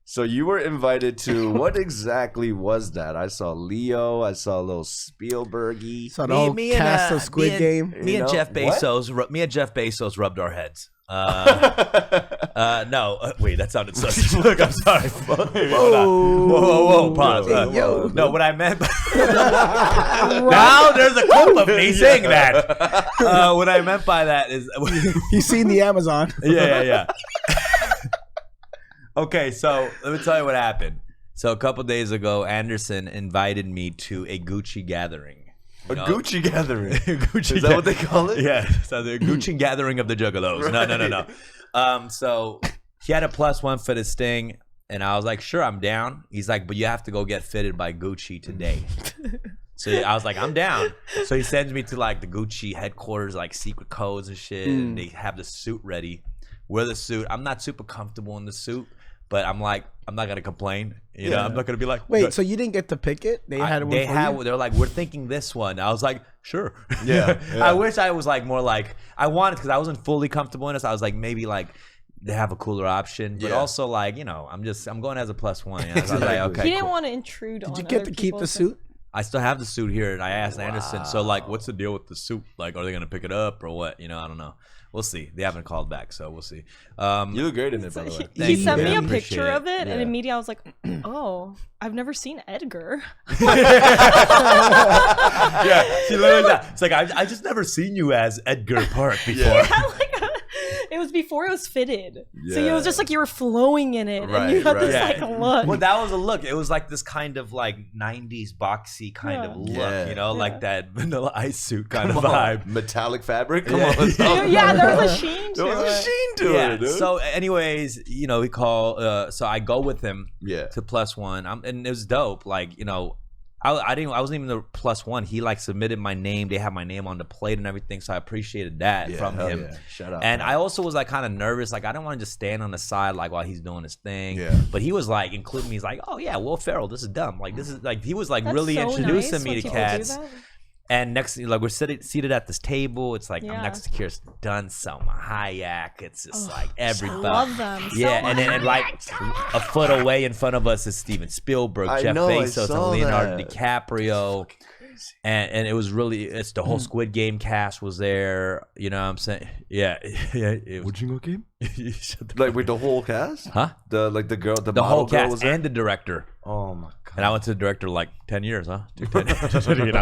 So you were invited to what exactly was that? I saw Leo. I saw a little Spielbergy. Saw the whole cast of Squid Game. Me and Jeff Bezos rubbed our heads. No, wait, that sounded so look, I'm sorry. Whoa, pause. No, what I meant. Now there's a clip of me saying that. What I meant by that is you seen the Amazon. Yeah. Okay, so let me tell you what happened. So a couple days ago, Anderson invited me to a Gucci gathering. Gucci gathering. Gucci Is that what they call it? Yeah. So the Gucci gathering of the Juggalos. No. So he had a +1 for this thing, and I was like, sure, I'm down. He's like, but you have to go get fitted by Gucci today. So I was like, I'm down. So he sends me to like the Gucci headquarters, like secret codes and shit, and they have the suit ready. Wear the suit. I'm not super comfortable in the suit, but I'm like, I'm not gonna complain. You know, I'm not gonna be like, wait, so you didn't get to pick it? They had one for you? They're like, we're thinking this one. I was like, sure. Yeah. I wish I was like more like I wanted because I wasn't fully comfortable in this. I was like maybe like they have a cooler option, but also like I'm going as a +1. I was like, okay. He didn't want to intrude. Did you get to keep the suit? I still have the suit here, and I asked Anderson. So like, what's the deal with the suit? Like, are they gonna pick it up or what? I don't know. We'll see. They haven't called back, so we'll see. You look great in it, by the way. He sent me a picture of it, and immediately I was like, oh, I've never seen Edgar. She literally that. It's like, I just never seen you as Edgar Park before. It was before it was fitted. So it was just like you were flowing in it, and you had this like look. Well, that was a look. It was like this kind of like 90s boxy kind of look, like that Vanilla Ice suit kind of vibe. Metallic fabric? Come on. There was a sheen to it. There was a sheen to it, dude. So anyways, we call, so I go with him to +1. And it was dope. Like, I wasn't even the +1. He like submitted my name. They have my name on the plate and everything. So I appreciated that from him. Yeah. Shout out. And I also was like kind of nervous. Like I don't want to just stand on the side like while he's doing his thing. Yeah. But he was like including me. He's like, oh yeah, Will Ferrell, this is dumb. Like this is like he was like really introducing me to cats. And next, like we're seated at this table. It's like I'm next to Kirsten Dunst, Selma Hayek. It's just like everybody. I love them. Yeah, and then like a foot away in front of us is Steven Spielberg, Jeff Bezos, and Leonardo DiCaprio. And it was really, it's the whole Squid Game cast was there. You know what I'm saying? Yeah. Would you go game? Like with the whole cast? Huh? The girl, the whole girl cast was there? and the director. Oh my god! And I went to the director like 10 years, huh? Dude, 10 years. I'm kidding.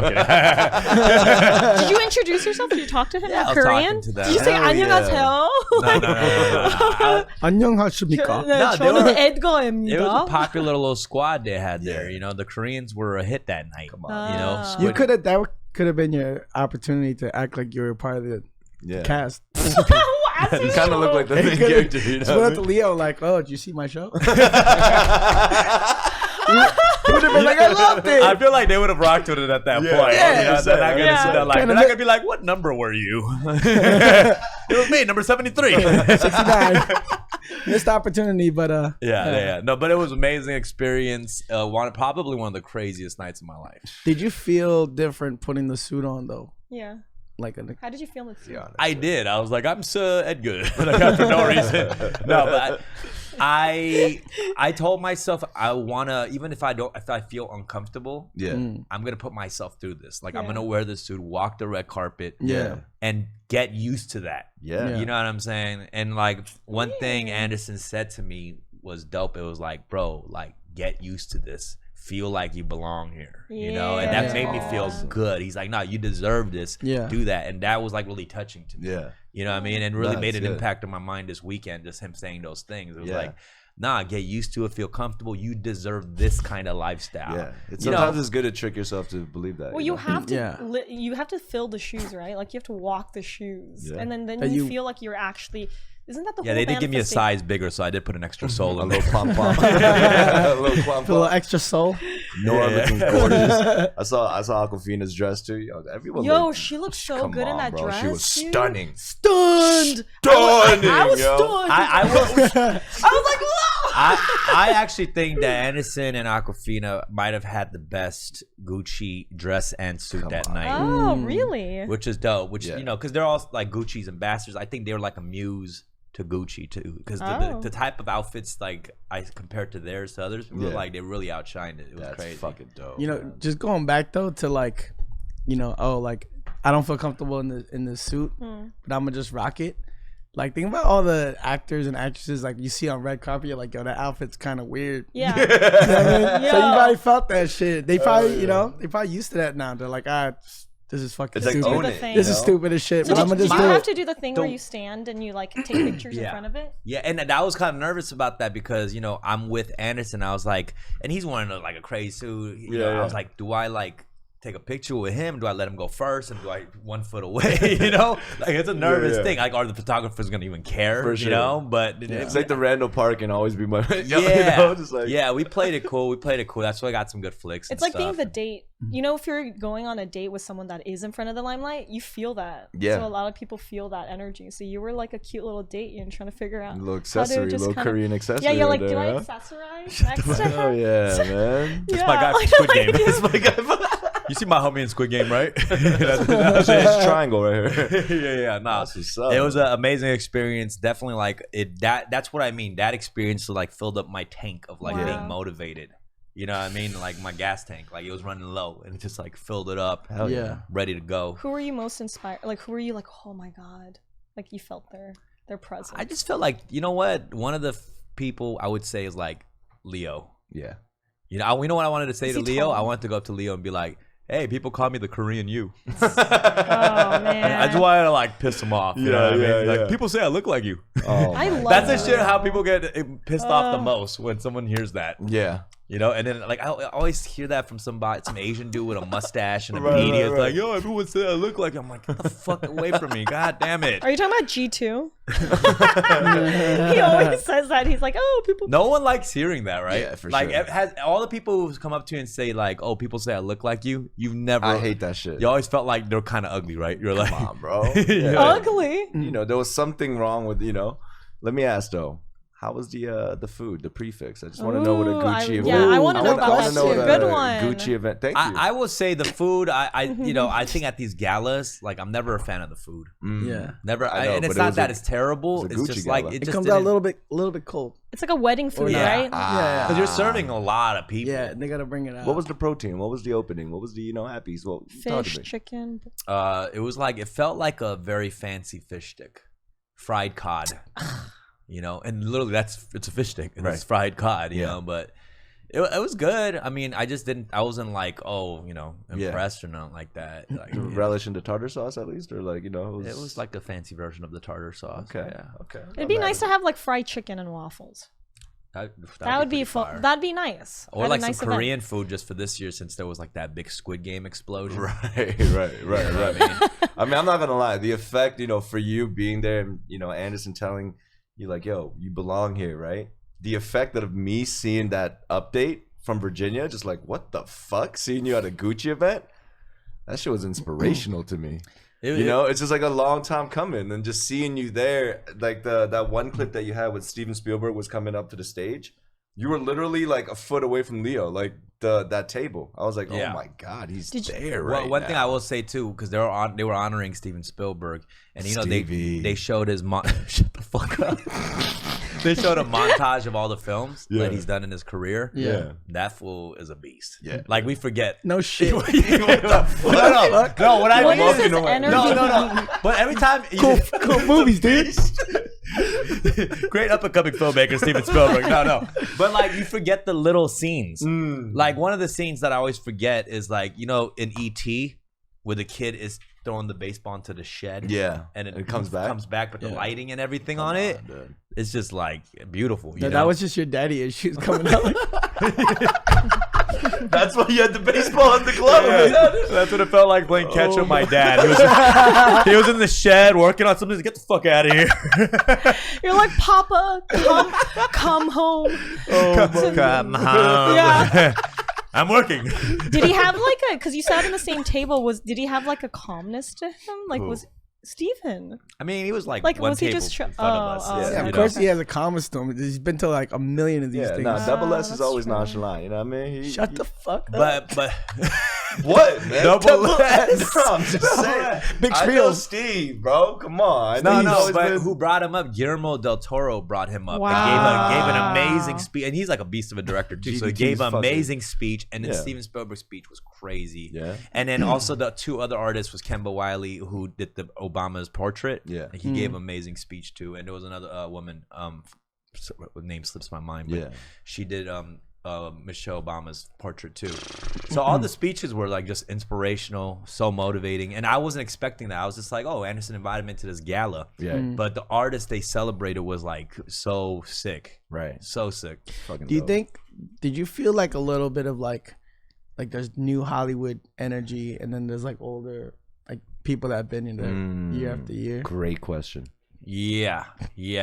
Did you introduce yourself? Did you talk to him in I was Korean? talking to them. Did you say 안녕하세요? No. 안녕하십니까? No, 저는 에드거입니다. It was a popular little squad they had there. You know, the Koreans were a hit that night. Come on, you know. You could have, that could have been your opportunity to act like you were part of the cast. You kind of look like the main character. You know what I mean? To Leo, like, oh, did you see my show? He would have been like, I loved it. I feel like they would have rocked with it at that point. Yeah. You know, they're not gonna sit there like, they're not gonna be like, what number were you? It was me, number 73. 69. Missed opportunity, but yeah. No, but it was an amazing experience. Probably one of the craziest nights of my life. Did you feel different putting the suit on though? Yeah. How did you feel in the suit? I did. I was like, I'm Sir Edgar. Like, for no reason. No, but I told myself I wanna, even if I feel uncomfortable, I'm gonna put myself through this. Like I'm gonna wear this suit, walk the red carpet, and get used to that. You know what I'm saying? And like one thing Anderson said to me was dope. It was like, bro, like get used to this. Feel like you belong here, you know, and that made me feel good. He's like, no, you deserve this. Do that. And that was like really touching to me. You know what I mean? And really made an impact on my mind this weekend, just him saying those things. It was like, nah, get used to it, feel comfortable. You deserve this kind of lifestyle. Sometimes it's good to trick yourself to believe that. Well, you have to you have to fill the shoes, right? Like you have to walk the shoes. And then you feel like you're actually, isn't that the whole they did give me a size bigger, so I did put an extra sole in a little pom-pom. A little extra sole. Nora looking gorgeous. I saw Aquafina's dress too. Everyone she looked so good in that dress. She was stunning. Stunned. I was stunned. I was like, whoa. I actually think that Anderson and Aquafina might have had the best Gucci dress and suit that night. Oh, really? Which is dope. Which you know, because they're all like Gucci's ambassadors. I think they were like a muse to Gucci too, because the type of outfits like I compared to theirs to others, like they really outshined it. It was crazy. Fucking dope. You know, just going back though to like, you know, like I don't feel comfortable in the suit, but I'm gonna just rock it. Like think about all the actors and actresses like you see on red carpet. You're like, yo, that outfit's kind of weird. Yeah. You know what I mean? So you probably felt that shit. They probably, you know, they probably used to that now. They're like, this is fucking stupid. Like, own it, this is stupid as shit. So but I'm gonna just do it. You have to do the thing where you stand and you like take pictures in front of it. Yeah, and I was kind of nervous about that because you know I'm with Anderson. I was like, and he's wearing like a crazy suit. You know, I was like, do I like take a picture with him? Do I let him go first? And do I 1 foot away? You know, like it's a nervous thing. Like, are the photographers gonna even care? For sure. You know, but it's like the Randall Park and always be my you know, just like we played it cool. That's why I got some good flicks. It's like being the date. You know, if you're going on a date with someone that is in front of the limelight, you feel that. So a lot of people feel that energy. So you were like a cute little date and trying to figure out a little accessory, little Korean accessory. Yeah, you're like, do I accessorize next to her? Oh yeah, man. That's my guy from Squid Game. That's my guy. You see my homie in Squid Game, right? That's his triangle right here. Yeah. Nah, it was an amazing experience. Definitely, like it. That's what I mean. That experience like filled up my tank of like being motivated. You know what I mean? Like my gas tank, like it was running low, and it just like filled it up. Hell yeah, ready to go. Who were you most inspired? Like who were you like? Oh my god! Like you felt their presence. I just felt like, you know what? One of the people I would say is like Leo. Yeah. You know what I wanted to say to Leo? I wanted to go up to Leo and be like, hey, people call me the Korean you. Oh man! I just wanted to like piss him off. You know what I mean? Like people say I look like you. Oh, I love that's the shit. How people get pissed off the most when someone hears that. Yeah. You know, and then like I always hear that from some Asian dude with a mustache and a beanie. It's like, yo, everyone said I look like. I'm like, get the fuck away from me, god damn it. Are you talking about G2? He always says that. He's like, oh, people. No one likes hearing that, right? Yeah, for like, sure. Has all the people who come up to you and say like, oh, people say I look like you. You've never. I hate that shit. You always felt like they're kind of ugly, right? You're like, come on, bro. Ugly. You know, there was something wrong with, you know. Let me ask though, how was the food, the prefix? I just want to know what a Gucci event. Yeah, I want to know about wanna that know too. what Good a one. Gucci event. Thank you. I will say the food. I think at these galas, like I'm never a fan of the food. Yeah. Never. I know, and it's but it not was that a- it's terrible. it was a It's Gucci just like gala. it It just comes out a didn't- little bit cold. It's like a wedding food, Yeah. right? Yeah. Because you're serving a lot of people. Yeah, they gotta bring it out. What was the protein? What was the opening? What was the happies? Well, talk to Fish, me. chicken. It was like it felt like a very fancy fish stick, fried cod. And literally it's a fish stick. And It's fried cod. You know, but it was good. I mean, I wasn't like impressed or nothing like that. Like, Relish into tartar sauce at least, or like it was like a fancy version of the tartar sauce. okay. Yeah. Okay. It'd be nice to have like fried chicken and waffles. That would be pretty fun. fire. That'd be nice. Or At a like nice some event. Korean food just for this year, since there was like that big Squid Game explosion. Right. I I mean, I'm not gonna lie. The effect, for you being there, and Anderson telling you like, "Yo, you belong here," right? The effect of me seeing that update from Virginia, just like, what the fuck? Seeing you at a Gucci event, that shit was inspirational to me. It's just like a long time coming, and just seeing you there, like that one clip that you had with Steven Spielberg was coming up to the stage. You were literally like a foot away from Leo, like that table. I was like, oh my god, he's there right One now. thing I will say too, because they were honoring Steven Spielberg, and Stevie. they showed his shut the fuck up. They showed a montage of all the films that he's done in his career. Yeah. That fool is a beast. Yeah. Like we forget. No shit. What the fuck? No. What I What mean is his energy? No. But every time, cool movies, dude. great up and coming filmmaker Steven Spielberg. No. But like you forget the little scenes. Like one of the scenes that I always forget is like in E.T. where the kid is throwing the baseball into the shed. Yeah. And it comes back. but the lighting and everything on it, dude. it's just like beautiful. You know? That was just your daddy issues coming out. That's why you had the baseball in the glove. That's what it felt like playing catch with my dad. He was in the shed working on something. Get the fuck out of here. You're like, Papa, come home. Come home. Yeah. I'm working. Did he have like because you sat in the same table, did he have like a calmness to him? Like was Stephen? I mean, he was like Like, one was he table just in front of us. Yeah, of course he has a calmness to him. He's been to like a million of these Yeah, things. nah, Double S is that's always true. nonchalant. You know what I mean? Shut the fuck up. But What, man? Double S. No, I'm just saying. Big I know Spiels. Steve, bro. Come on. I know he's no, always but been- who brought him up? Guillermo del Toro brought him up Wow. and gave an amazing speech. And he's like a beast of a director too. So he GBT's gave an fucking- amazing speech. And then Yeah. Steven Spielberg's speech was crazy. Yeah. And then also the two other artists was Kemba Wiley, who did the Obama's portrait. Yeah. And he gave an amazing speech too. And there was another woman, name slips my mind, but Yeah. she did Michelle Obama's portrait too. So all the speeches were like just inspirational, so motivating, and I wasn't expecting that. I was just like, oh, Anderson invited me to this gala. Yeah. But the artist they celebrated was like so sick, Right. so sick. Fucking Do you dope. did you feel like a little bit of like there's new Hollywood energy and then there's like older like people that have been in there year after year? Great question. Yeah,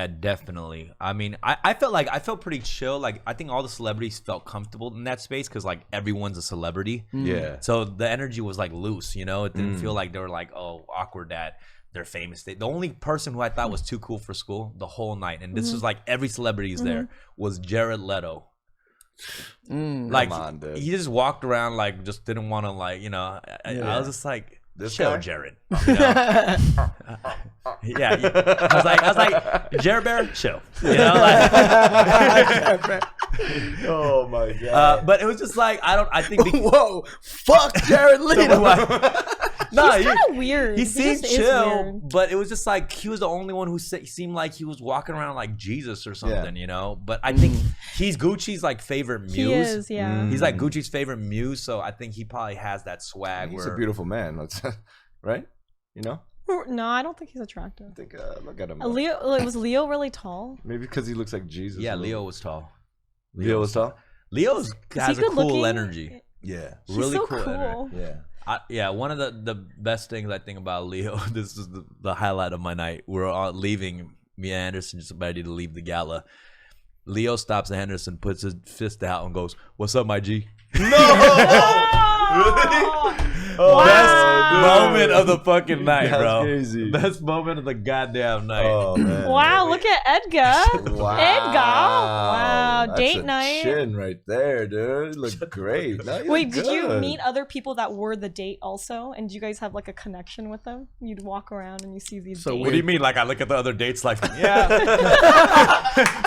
definitely. I mean, I felt pretty chill. Like I think all the celebrities felt comfortable in that space because like everyone's a celebrity. Yeah. So the energy was like loose, It didn't feel like they were like, oh, awkward that they're famous. The only person who I thought was too cool for school the whole night, and this was like every celebrity is there, was Jared Leto. Like Come on, dude. he just walked around like just didn't want to like I was just like This chill, guy? Jared. Yeah. I was like Jared Bear, chill. Oh my god. But it was just like I think Whoa, fuck Jared Leto. no, He's kind of weird. he seemed just is chill, weird. but it was just like he was the only one who seemed like he was walking around like Jesus or something, But I think he's Gucci's like favorite muse. He is, yeah. He's like Gucci's favorite muse, so I think he probably has that swag. He's where a beautiful man. Right? No, I don't think he's attractive. I think look at him. Was Leo really tall? Maybe because he looks like Jesus. yeah, a little. Leo was tall. Leo was tall? Leo Is has he a good cool looking? energy. Yeah. He's Really so cool energy. Yeah. One of the best things I think about Leo, this is the highlight of my night. We're all leaving, me and Anderson just ready to leave the gala. Leo stops at Henderson, puts his fist out and goes, "What's up, my G?" No! Really? Best moment of the fucking night, That's bro. crazy. Best moment of the goddamn night. Oh man. Wow, look at Edgar. Wow. Edgar. Wow, That's date a night. Chin right there, dude. You look great. No, you Wait, look did you good. meet other people that were the date also? And do you guys have like a connection with them? You'd walk around and you see these So dates. What do you mean? Like I look at the other dates, like, yeah,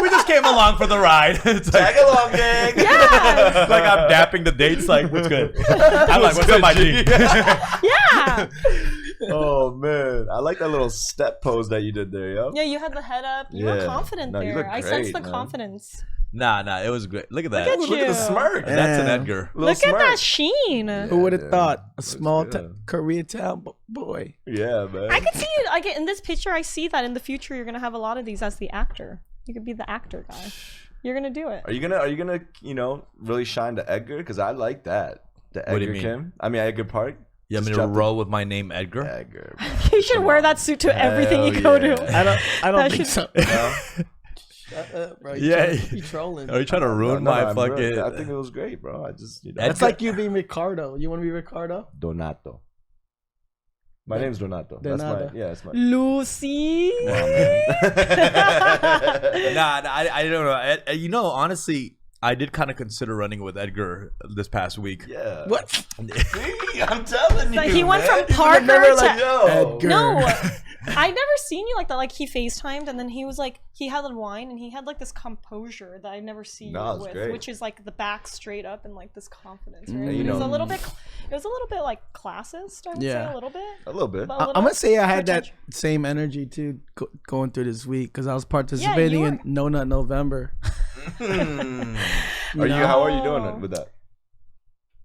we just came along for the ride. It's like, Tag along, gang. Yeah. like I'm dapping the dates, like, what's good? I'm like, what's up, my G? Yeah. Oh man, I like that little step pose that you did there, yo. Yeah, you had the head up. You were Yeah. confident No, you there. look I sensed the great, man. confidence. Nah, it was great. Look at that. at Look at the you. smirk. That's an Yeah. Edgar. Little Look at smirk. that sheen. Who would have dude. thought? A Looks small good. Koreatown boy. Yeah, man. I could see it. Like in this picture, I see that in the future you're gonna have a lot of these as the actor. You could be the actor guy. You're gonna do it. Are you gonna really shine to Edgar? Because I like that. The What do you Edgar mean? Kim. I mean Edgar Park. You want me Just to drop the- roll with my name, Edgar? Edgar. You should wear that suit to everything you go Hell to. yeah. I don't That think should- so. Shut up, bro. Yeah. You trolling. Are you trying to ruin No, my I'm fucking? really- I think it was great, bro. I just That's like you being Ricardo. You want to be Ricardo? Donato. My name's Donato. That's Donato. my that's my. Lucy. Come on, man. Nah, I don't know. You know, honestly, I did kind of consider running with Edgar this past week. Yeah. What? See, I'm telling you. Like, he went man. from You Parker never to- like, yo. Edgar. No, I never seen you like that. Like he FaceTimed and then he was like, he had wine and he had like this composure that I've never seen No, you it's with, great. which is like the back straight up and like this confidence, right? Mm. You It was know- a little bit, like classist. I would say Yeah. a little bit. A little bit. But a I'm little gonna say I had that pretentious. same energy too going through this week because I was participating were- in No Nut November. How are you doing it with that?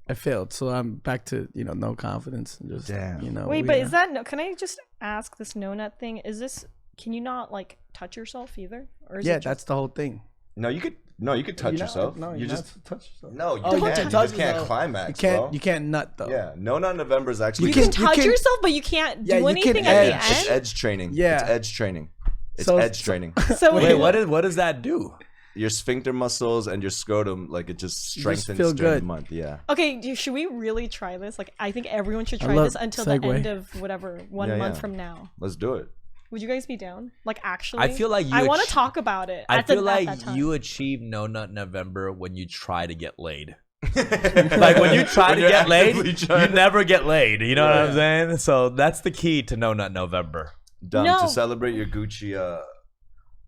I failed, so I'm back to no confidence and just Damn. Wait, but is that no? Can I just ask this no nut thing? Is this? Can you not like touch yourself either? Or is yeah, it just, that's the whole thing. No, you could touch yourself. No, you you're just not touch yourself. no, you Oh, can't. you You can't touch just can't yourself. climax, You bro. can't nut though. Yeah, no, not November is actually. you can you touch can- yourself, but you can't Yeah, do you can anything at the edge. It's end. edge training. Yeah. It's edge training. It's So- edge training. So Wait, what does that do? Your sphincter muscles and your scrotum, like it just strengthens feel during good. the month. Yeah. Okay, should we really try this? Like, I think everyone should I try love this until the segue. end of whatever one Yeah, month yeah. from now. Let's do it. Would you guys be down? Like, actually, I feel like you I want to ach- talk about it. I at feel at that like time. you achieve No Nut November when you try to get laid. Like when you try When to you're get laid, actively you trying- never get laid. You know what I'm Yeah. saying? So that's the key to No Nut November. Dumb No. to celebrate your Gucci.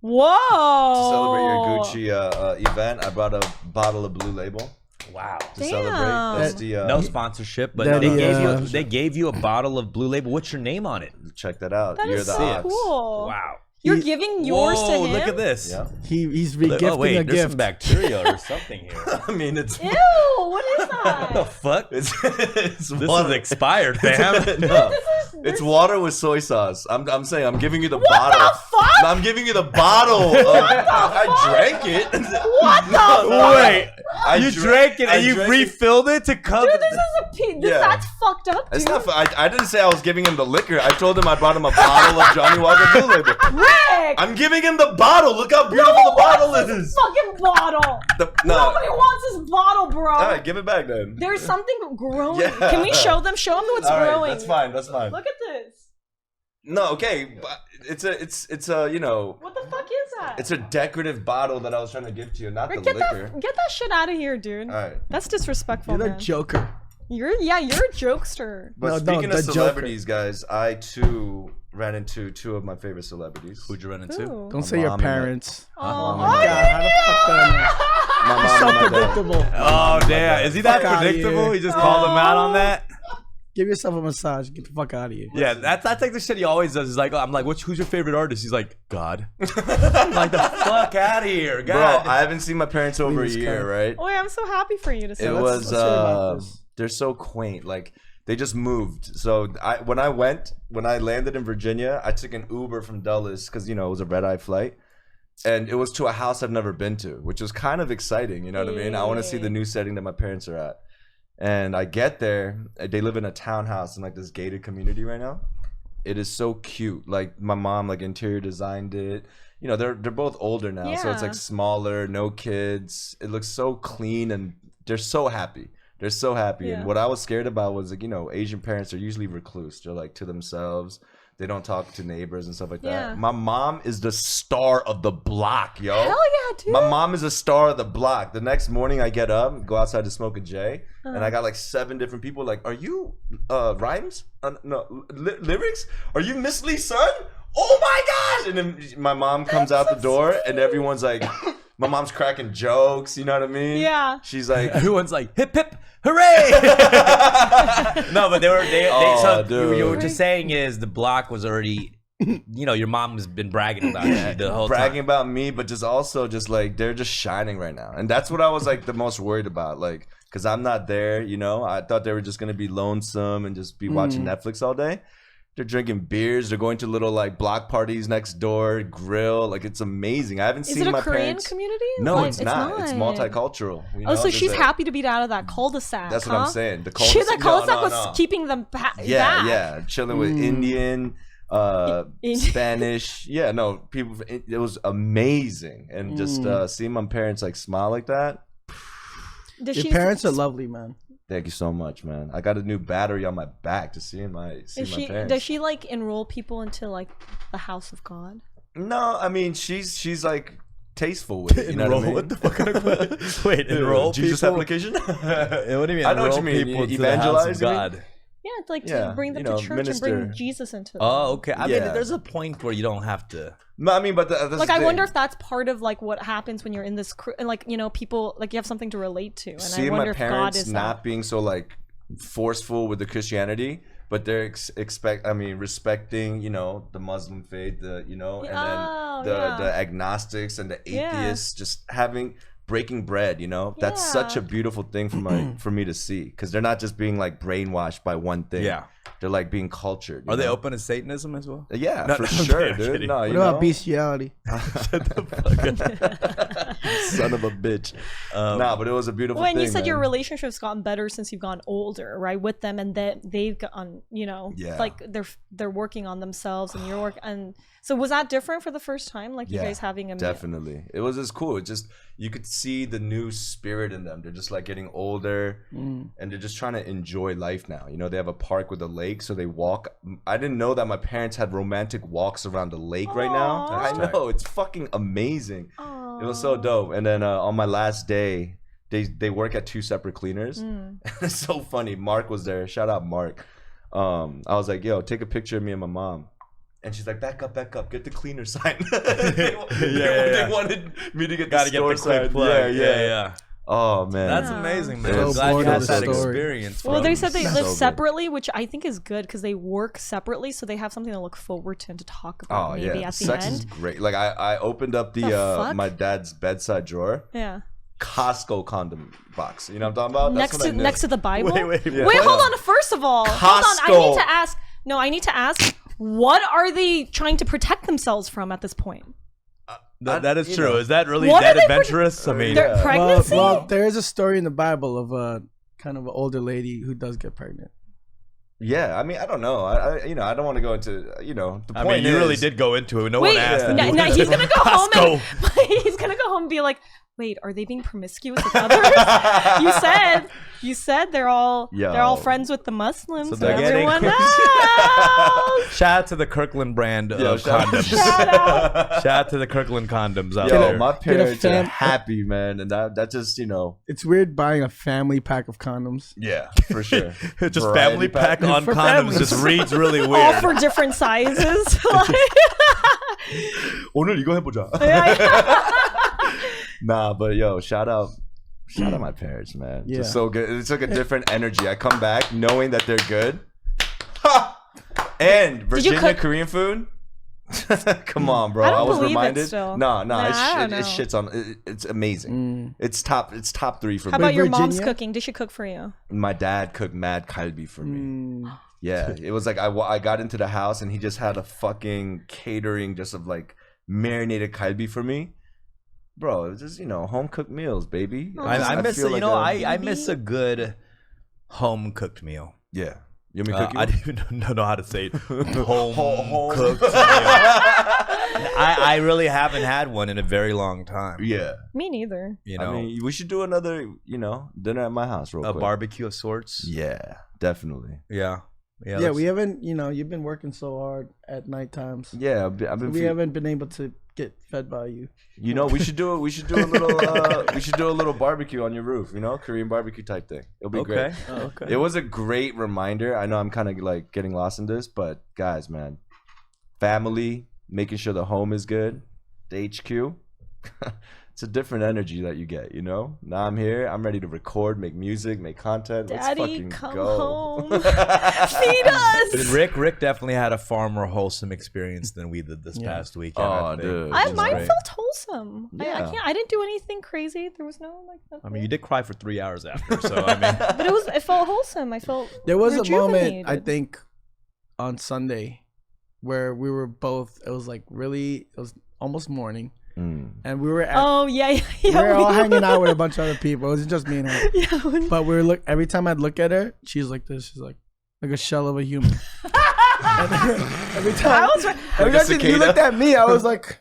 Whoa! To celebrate your Gucci event, I brought a bottle of Blue Label Wow. to Damn. celebrate. That's the No sponsorship, but That they gave you a bottle of Blue Label. What's your name on it? check that out. That You're is the so ox. cool. Wow. You're He- giving yours to Whoa, him. look at this. Yeah. He's regifting Oh wait, a there's gift. some bacteria or something here. I mean, it's Ew! What is What the that? fuck? it's This water. is expired, fam. No. This It's water with soy sauce. I'm saying I'm giving you the What bottle. the fuck? I'm giving you the bottle. I drank it. What the fuck? Wait, I you drank- drank it I and you drank it. refilled it to come. Dude, this is a Yeah. That's fucked up, dude. It's not. I didn't say I was giving him the liquor. I told him I brought him a bottle of Johnny Walker Blue Label. Rick! I'm giving him the bottle. Look how beautiful the bottle is. Fucking bottle. No. Nobody wants this bottle, bro. All right, give it back then. There's something growing. Yeah. Can we show them? Show them what's All right, growing. that's fine. That's fine. Look at this. No, okay, but it's a What the fuck is that? it's a decorative bottle that I was trying to give to you, not Rick, the get liquor. that shit out of here, dude. All right. That's disrespectful, You're the man. Joker. You're a jokester. But No, speaking no, of the celebrities, guys, I too ran into two of my favorite celebrities. Who'd you run into? Ooh. Don't say your mom and my- parents. Oh, Oh Oh my god, how the fuck did I know? My You're so mom and my dad. predictable. Oh damn! Is he that Fuck outta predictable? here. He just called him out on that. Give yourself a massage. Get the fuck out of here. Yeah, that's like the shit he always does. He's like, I'm like, who's your favorite artist? He's like, God. I'm like, the fuck out of here, Bro, God. I haven't seen my parents over a Please year, come. right? Oh, yeah, I'm so happy for you to say It that. was let's hear about this. they're so quaint. Like they just moved. So when I landed in Virginia, I took an Uber from Dulles because it was a red-eye flight. And it was to a house I've never been to, which was kind of exciting. You know what I mean? I want to see the new setting that my parents are at. And I get there, they live in a townhouse in like this gated community right now. It is so cute. Like my mom like interior designed it. They're both older now, so it's Yeah. like smaller, no kids. It looks so clean and they're so happy. They're so happy. Yeah. And what I was scared about was, like, you know, Asian parents are usually recluse. They're like to themselves. They don't talk to neighbors and stuff like that. Yeah. My mom is the star of the block, yo. Hell yeah, dude. My mom is a star of the block. The next morning I get up, go outside to smoke a J, and I got like 7 different people like, are you Rhymes? No, Lyrics? Are you Miss Lee's son? Oh my gosh! And then my mom comes out the door and everyone's like, my mom's cracking jokes, you know what I mean? Yeah. She's like, Everyone's like, hip hip, hooray! No, but you were just saying is the block was already, you know, your mom has been bragging about it the whole bragging time. about me, but just also just like they're just shining right now, and that's what I was like the most worried about, like, because I'm not there, you know. I thought they were just gonna be lonesome and just be watching Netflix all day. They're drinking beers. They're going to little like block parties next door, grill. Like, it's amazing. I haven't seen my parents. Is it a Korean community? No, like, it's not. It's multicultural. You know? know? So she's happy to be out of that cul-de-sac. That's what I'm saying. The cul-de-sac, that cul-de-sac was keeping them back. Yeah, chilling with Indian, Spanish. Yeah, no, people. It was amazing, and just seeing my parents like smile like that. Your parents are lovely, man. Thank you so much, man. I got a new battery on my back to see my parents. Does she like enroll people into like the house of God? No, I mean she's like tasteful with it. You know what I mean? What the fuck? Wait, enroll Jesus people? application? What do you mean? I know what you mean. People Evangelize God. Yeah, it's like to bring them to church and bring Jesus into them. Oh, okay. I mean, there's a point where you don't have to. No, I mean, but like, I wonder if that's part of like what happens when you're in this, and like, you know, people like you have something to relate to. And seeing I wonder my parents if God is not being so like forceful with the Christianity, but they're respecting, you know, the Muslim faith, the, you know, and then the agnostics and the atheists, just breaking bread, you know. That's such a beautiful thing for me to see, because they're not just being like brainwashed by one thing. Yeah, they're like being cultured. Are they open to Satanism as well? Yeah, for sure, dude. No, what about bestiality? Shut the fuck up. Son of a bitch. Nah, but it was a beautiful thing. When you said man. Your relationship's gotten better since you've gotten older, right, with them, and that they've gotten, you know, like they're working on themselves, and you're working. And so was that different for the first time, like you guys having a definitely. It was just cool. It just, you could see the new spirit in them. They're just like getting older, and they're just trying to enjoy life now. You know, they have a park with a lake, so they walk. I didn't know that my parents had romantic walks around the lake right now. I know, it's fucking amazing. It was so dope. And then on my last day, they work at 2 separate cleaners. It's so funny. Mark was there. Shout out Mark. I was like, yo, take a picture of me and my mom. And she's like, back up, get the cleaner sign. They wanted me to get the store sign. Yeah. Oh, man. That's amazing, man. I'm glad you had that experience, bro. Well, they said they live separately, which I think is good, because they work separately, so they have something to look forward to and to talk about maybe at the Sex end. is great. Like, I opened up my dad's bedside drawer. Yeah. Costco condom box. You know what I'm talking about? Next to the Bible? Wait, hold on. First of all, hold on. I need to ask, what are they trying to protect themselves from at this point? That is true. Is that really that adventurous? I mean, pregnancy? Well, there is a story in the Bible of a kind of an older lady who does get pregnant. Yeah, I mean, I don't know. I don't want to go into, you know, the point you really did go into it. No one asked. No, he's gonna go home and be like, wait, are they being promiscuous with others? You said they're all friends with the Muslims, so and everyone else. Shout out to the Kirkland brand of condoms. Shout out to the Kirkland condoms out there. My parents are happy, man, and that just, you know, it's weird buying a family pack of condoms. Yeah, for sure. Just family pack on condoms families. Just reads really weird. All for different sizes. 오늘 이거 해보자. Nah, but yo, shout out my parents, man. Yeah. Just so good. It's like a different energy. I come back knowing that they're good. And Virginia Korean food. Come on, bro. I was reminded. No, it shits on. It's amazing. It's top 3 for me. How about your mom's cooking? Did she cook for you? My dad cooked mad kalbi for me. Yeah, it was like I got into the house and he just had a fucking catering just of like marinated kalbi for me. Bro, it's just, you know, home cooked meals, baby. I miss a good home cooked meal. Yeah. You want me to cook you? I didn't even know how to say it. Home cooked. I really haven't had one in a very long time. Yeah. Me neither. You know, I mean, we should do another, dinner at my house real quick. a barbecue of sorts. Yeah, definitely. Yeah. Yeah, we haven't. You've been working so hard at night times. Yeah, I've been. We haven't been able to get fed by you. We should do a little. We should do a little barbecue on your roof. Korean barbecue type thing. It'll be great. Oh, okay. It was a great reminder. I know I'm kind of like getting lost in this, but guys, man, family, making sure the home is good, the HQ. It's a different energy that you get, Now I'm here. I'm ready to record, make music, make content. Let's Daddy, fucking come go. home. Feed us. Rick definitely had a far more wholesome experience than we did this past weekend. Oh, dude. Mine felt wholesome. Yeah. I didn't do anything crazy. There was no nothing. I mean, you did cry for 3 hours after, so I mean. But it felt wholesome. I felt There was a moment, rejuvenated. I think, on Sunday where we were both. It was almost morning. And we were at, we were all hanging out with a bunch of other people. It wasn't just me and her. Yeah. But every time I'd look at her, she's like this. She's like a shell of a human. every time you looked at me, I was like,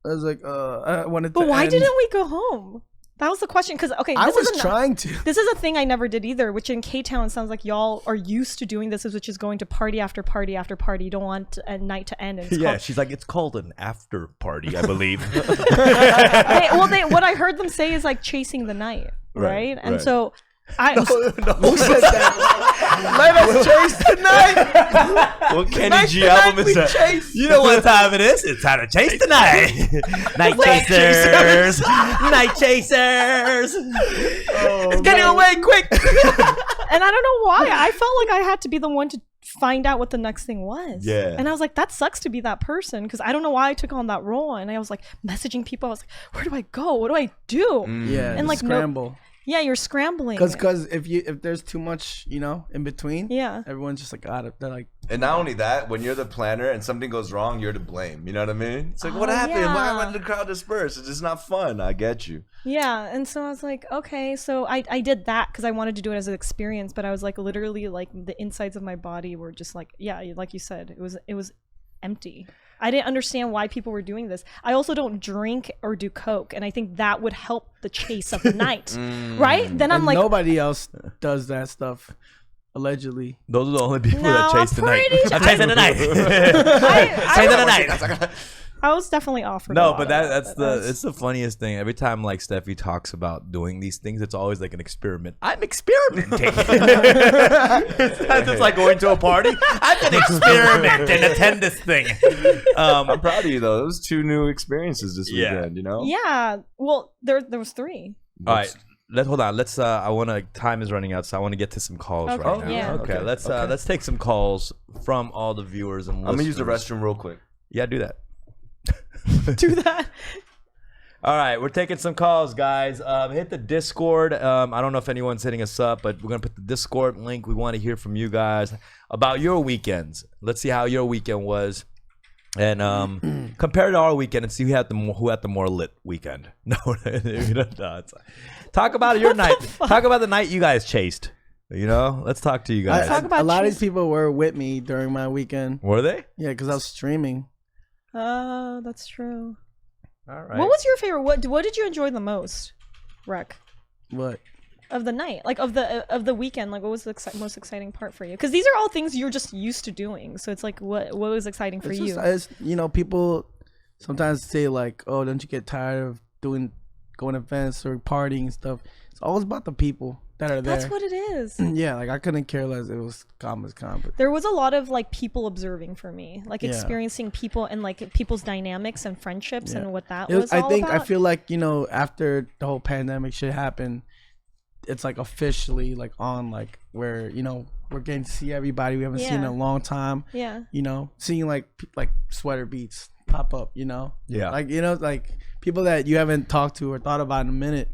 I wanted to. But why end. didn't we go home? That was the question. Because I was trying to. This is a thing I never did either. Which in K-Town sounds like y'all are used to doing this, which is going to party after party after party. You don't want a night to end. And She's like, it's called an after party, I believe. What I heard them say is like chasing the night, right? And so Who said that? Let us chase tonight. What Kenny G album is that? You know what time it is? It's time to chase tonight. Night chasers. Night chasers. It's getting away quick. And I don't know why. I felt like I had to be the one to find out what the next thing was. Yeah. And I was like, that sucks to be that person, because I don't know why I took on that role. And I was like messaging people. I was like, where do I go? What do I do? Yeah. And like scramble. Yeah, you're scrambling. Because if there's too much, in between, everyone's just like, they're like. And not only that, when you're the planner and something goes wrong, you're to blame. You know what I mean? It's like, what happened? Yeah. Why did the crowd disperse? It's just not fun. I get you. Yeah, and so I was like, okay, so I did that because I wanted to do it as an experience, but I was like literally like the insides of my body were just like, like you said, it was empty. I didn't understand why people were doing this. I also don't drink or do coke, and I think that would help the chase of the night, right? Then I'm like, nobody else does that stuff, allegedly. Those are the only people that chase the night. I'm chasing the night. Chasing the night. I was definitely offered. No, but it's the funniest thing. Every time like Steffi talks about doing these things, it's always like an experiment. I'm experimenting. It's like going to a party. I'm gonna experiment and attend this thing. I'm proud of you though. Those 2 new experiences this weekend. Yeah. Well, there was 3. All right. Hold on. Let's. Time is running out, so I want to get to some calls right now. Yeah. Okay. Let's take some calls from all the viewers and listeners. I'm gonna use the restroom real quick. Yeah, do that. Do that. All right, we're taking some calls, guys. Hit the Discord. I don't know if anyone's hitting us up, but we're gonna put the Discord link. We want to hear from you guys about your weekends. Let's see how your weekend was, and compare to our weekend and see who had the more lit weekend. No, talk about your night. Talk about the night you guys chased. Let's talk to you guys. A lot of these people were with me during my weekend. Were they? Yeah, because I was streaming. Oh, that's true. All right. What was your favorite? What did you enjoy the most, Rek? What? Of the night, like of the weekend, like what was the most exciting part for you? Because these are all things you're just used to doing. So it's like, what was exciting for you? People sometimes say like, oh, don't you get tired of going to events or partying and stuff? It's always about the people that are there. That's what it is. Yeah, like I couldn't care less. It was ComplexCon, but there was a lot of like people observing for me, like experiencing people and like people's dynamics and friendships and what that was. I feel like after the whole pandemic shit happened, it's like officially like on like where we're getting to see everybody we haven't seen in a long time. Yeah. Seeing like Sweater Beats pop up. Yeah. Like like people that you haven't talked to or thought about in a minute,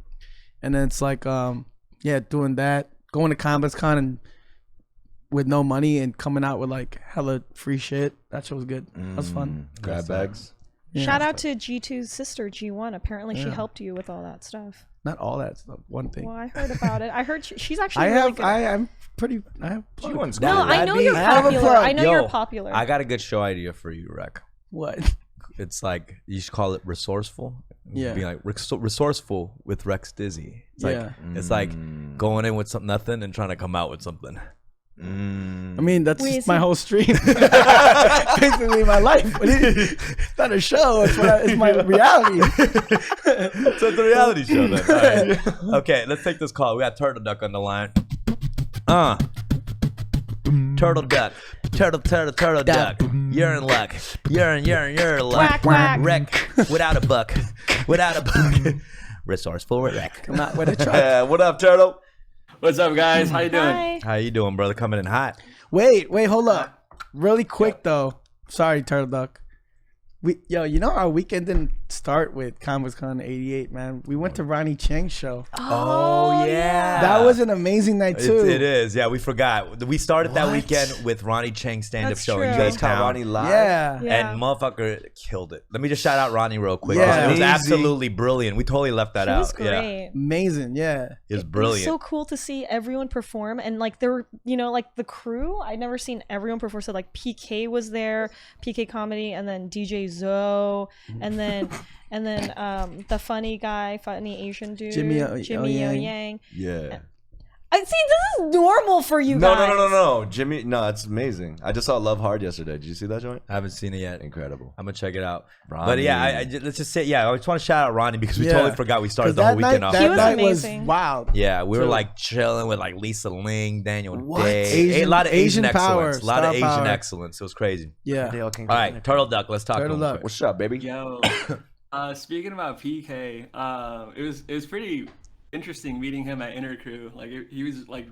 and then it's like doing that, going to ComplexCon and with no money and coming out with like hella free shit. That shit was good. That was fun. Grab bags. Shout out to G2's sister, G1. Apparently, she helped you with all that stuff. Not all that stuff. One thing. Well, I heard about it. I heard she's actually really good. I'm pretty. I have. G1's No, good. I know you're popular. I know you're popular. I got a good show idea for you, Rek. What? It's like you should call it resourceful. Yeah. Be like resourceful with Rekstizzy. It's like going in with nothing and trying to come out with something. I mean, that's just my whole stream. Basically, my life. It's not a show. It's my reality. So it's a reality show then. All right. Okay, let's take this call. We got Turtle Duck on the line. Turtle Duck. Turtle Duck. You're in luck. You're in luck. Quack, quack. Wreck without a buck. Resourceful Rek. Come out with a truck. What up, Turtle? What's up, guys? How you doing? Hi. How you doing, brother? Coming in hot. Wait, hold up. Really quick though. Sorry, Turtle Duck. You know our weekend didn't start with ComplexCon 88, man. We went to Ronny Chieng Show. Oh yeah. That was an amazing night too. It is. Yeah, we forgot. We started that weekend with Ronny Chieng stand-up That's show true. in You guys caught Town. Ronnie live? Yeah. Yeah. And motherfucker killed it. Let me just shout out Ronnie real quick. Yeah. It was Easy. absolutely brilliant. We totally left that It out. was Yeah. great. Amazing, yeah. It was It brilliant. was so cool to see everyone perform, and like there were, like the crew. I'd never seen everyone perform. So like PK was there, PK Comedy, and then DJ Zoe, and then the funny Asian dude, Jimmy O Yang. Yeah. I see. This is normal for you guys. No. Jimmy, no, it's amazing. I just saw Love Hard yesterday. Did you see that joint? I haven't seen it yet. Incredible. I'm gonna check it out. Ronnie. But yeah, let's just say, I just want to shout out Ronnie because we Yeah. totally forgot we started the That whole weekend off. He That was night amazing. was wild. Yeah, we were True. like chilling with like Lisa Ling, Daniel What? Day, a lot of Asian power, excellence, a lot of star Asian power. excellence. It was crazy. Yeah. They all came All right, Turtle Duck, let's talk. Turtle to him Duck. quick. What's up, baby? Yo, speaking about PK, it was pretty interesting meeting him at Intercrew. Like he was like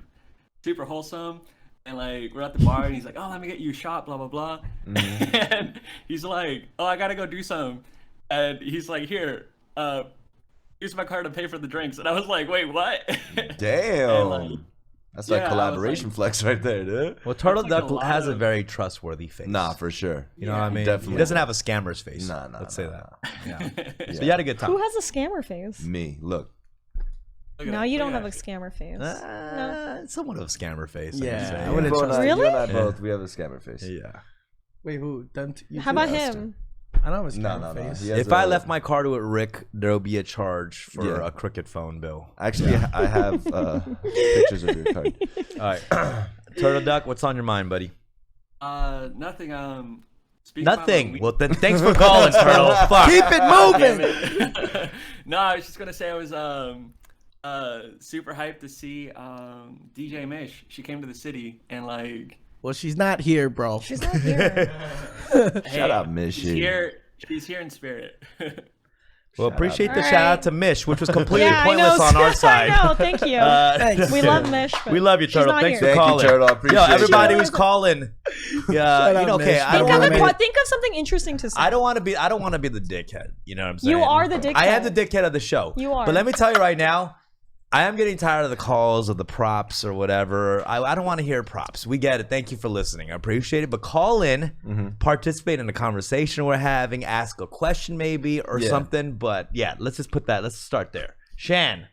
super wholesome, and like we're at the bar, and he's like, "Oh, let me get you a shot," blah blah blah, and he's like, "Oh, I gotta go do some," and he's like, "Here, use my card to pay for the drinks," and I was like, "Wait, what?" Damn. And, like, That's yeah, like I was collaboration like- flex right there, dude. Well, Turtle That's like Duck a lot has a of- very trustworthy face. Nah, for sure. You know what I mean? definitely. He doesn't have a scammer's face. Nah, Let's say nah, that. Yeah. Yeah. So you had a good time. Who has a scammer face? Me, look. No, you don't have a scammer face. Somewhat of a scammer face. Yeah, I I would would have You and I- Really? You and I Yeah. both, we have a scammer face. say. Yeah. Wait, who? How about him? I don't have a No, scammer no, no. face. He has If I a- left my card with Rick, there'll be a charge for Yeah. a crooked phone bill. Actually, I have pictures of your card. All right. Turtle Duck, what's on your mind, buddy? Nothing. Speaking about Nothing. my Well, then thanks for calling, Turtle. Fuck. Keep it moving. week- No, I was just gonna say I was super hyped to see DJ Mish. She came to the city and like Well, she's not here, bro. She's not here. Shut up, Miss. she's here. She's here in spirit. Well, appreciate the All shout right. out to Mish, which was completely Yeah, I pointless know. on our side. I know. Thank you. Thanks. We love Mish. but We love you, she's Turtle. not Thanks here. for Thank you, calling. Turtle. I appreciate Yo, everybody you. who's calling. Yeah, Shout you know, out, okay. Mish. I don't Think want of, to a, be. think of something interesting to say. I don't want to be the dickhead. You know what I'm saying? You are the dickhead. I am the dickhead of the show. You are. But let me tell you right now, I am getting tired of the calls of the props or whatever. I don't want to hear props. We get it. Thank you for listening. I appreciate it. But call in, participate in the conversation we're having, ask a question maybe or Yeah. something. But yeah, let's just put that. Let's start there. Shan.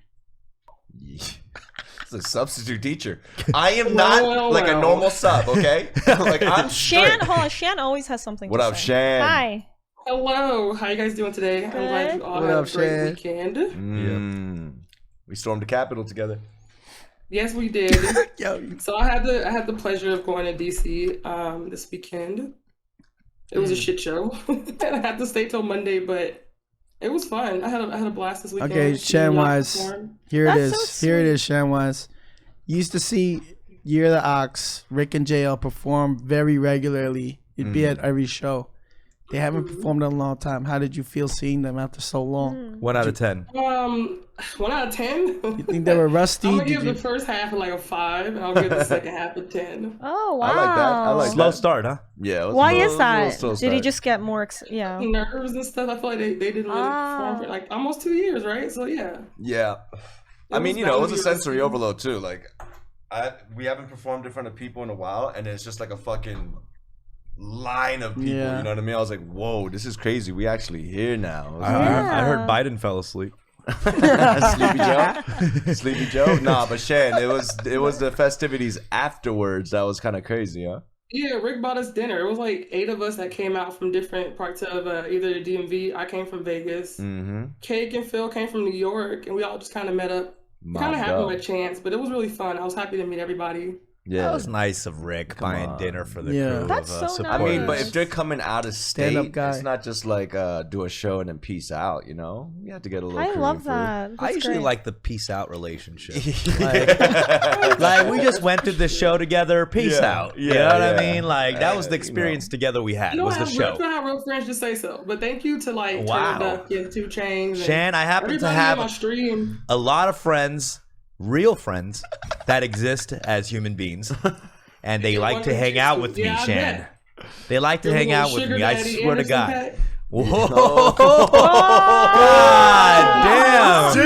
It's a substitute teacher. I am not like a normal sub, okay? Like I'm Shan, straight. hold on. Shan always has something What to up, say. Shan? Hi. Hello, how you guys doing today? I'm glad you all What had up, a great Shan? weekend. We stormed the Capitol together. Yes, we did. Yo, So I had the pleasure of going to DC this weekend. It was a shit show. And I had to stay till Monday, but it was fun. I had a blast this weekend. okay, seeing y'all Shanwise. perform. Here it That's is. so Here it sweet. is, Shanwise. Used to see Year of the Ox, Rick and JL perform very regularly. You'd be at every show. They haven't performed in a long time. How did you feel seeing them after so long? 1 out of 10. 1 out of 10. You think they were rusty? I'm gonna Did give you? the first half like a 5, and I'll give the second half a 10. Oh, wow. I like that. I like Slow that. start, huh? Yeah. It was Why a little, is that? little slow Did he start. just get more? Yeah. Nerves and stuff. I feel like they didn't really perform for like almost 2 years, right? So yeah. Yeah. I mean, was you know, it was a value sensory risky. overload too. Like, we haven't performed in front of people in a while, and it's just like a fucking line of people. Yeah. You know what I mean? I was like, whoa, this is crazy. We actually here now. I heard Biden fell asleep. Sleepy Joe. Sleepy Joe. Nah, but Shan, it was the festivities afterwards that was kind of crazy, huh? Yeah, Rick bought us dinner. It was like 8 of us that came out from different parts of either the DMV. I came from Vegas. Cake and Phil came from New York, and we all just kind of met up. Kind of happened by chance, but it was really fun. I was happy to meet everybody. Yeah, that was nice of Rick buying dinner for the crew. That's of, so I mean, but nice. if they're coming out of state, Stand-up guy. it's not just like do a show and then peace out, you know? You have to get a little I crew love in for it. that. I That's usually great. like the peace out relationship. like we just went to the show together, peace out. You know what I mean? Like that was the experience together we had. You Was don't the have, show. you don't have real friends, just say so. But thank you to like Wow. Turtle Duck and 2 Chainz. Shan, I happen to everybody have on my stream. a lot of friends, real friends, that exist as human beings, and they like to hang out with me, Yeah, I Shan. bet. They like to Your hang little out with me. I Sugardaddy swear to Anderson God. pack. Whoa! God damn!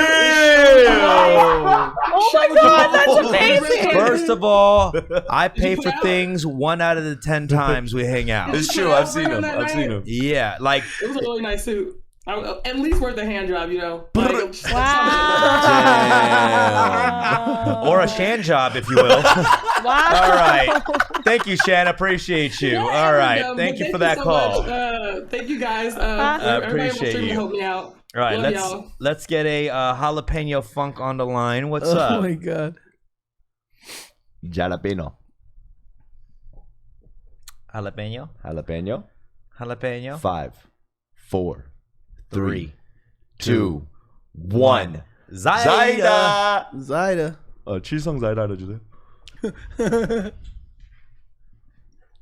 Oh my God, that's amazing. First of all, I pay for things 1 out of the 10 times we hang out. It's true. I've seen him. I've seen him. Yeah, like It was a really nice suit. At least worth a hand job, you know. Like, Wow. or a Shan job, if you will. Wow. All right. Thank you, Shan. Appreciate you. All right. Thank you for that so call. much. Thank you guys. I Everybody appreciate will you. help me out. All right, Love y'all. let's get a jalapeno funk on the line. What's Oh up? my God. Jalapeno. Jalapeno? Jalapeno. Jalapeno? 5, 4, 3, 2, 2, 1. Zaida. Zaida. 취성 Zaida 알려주세요.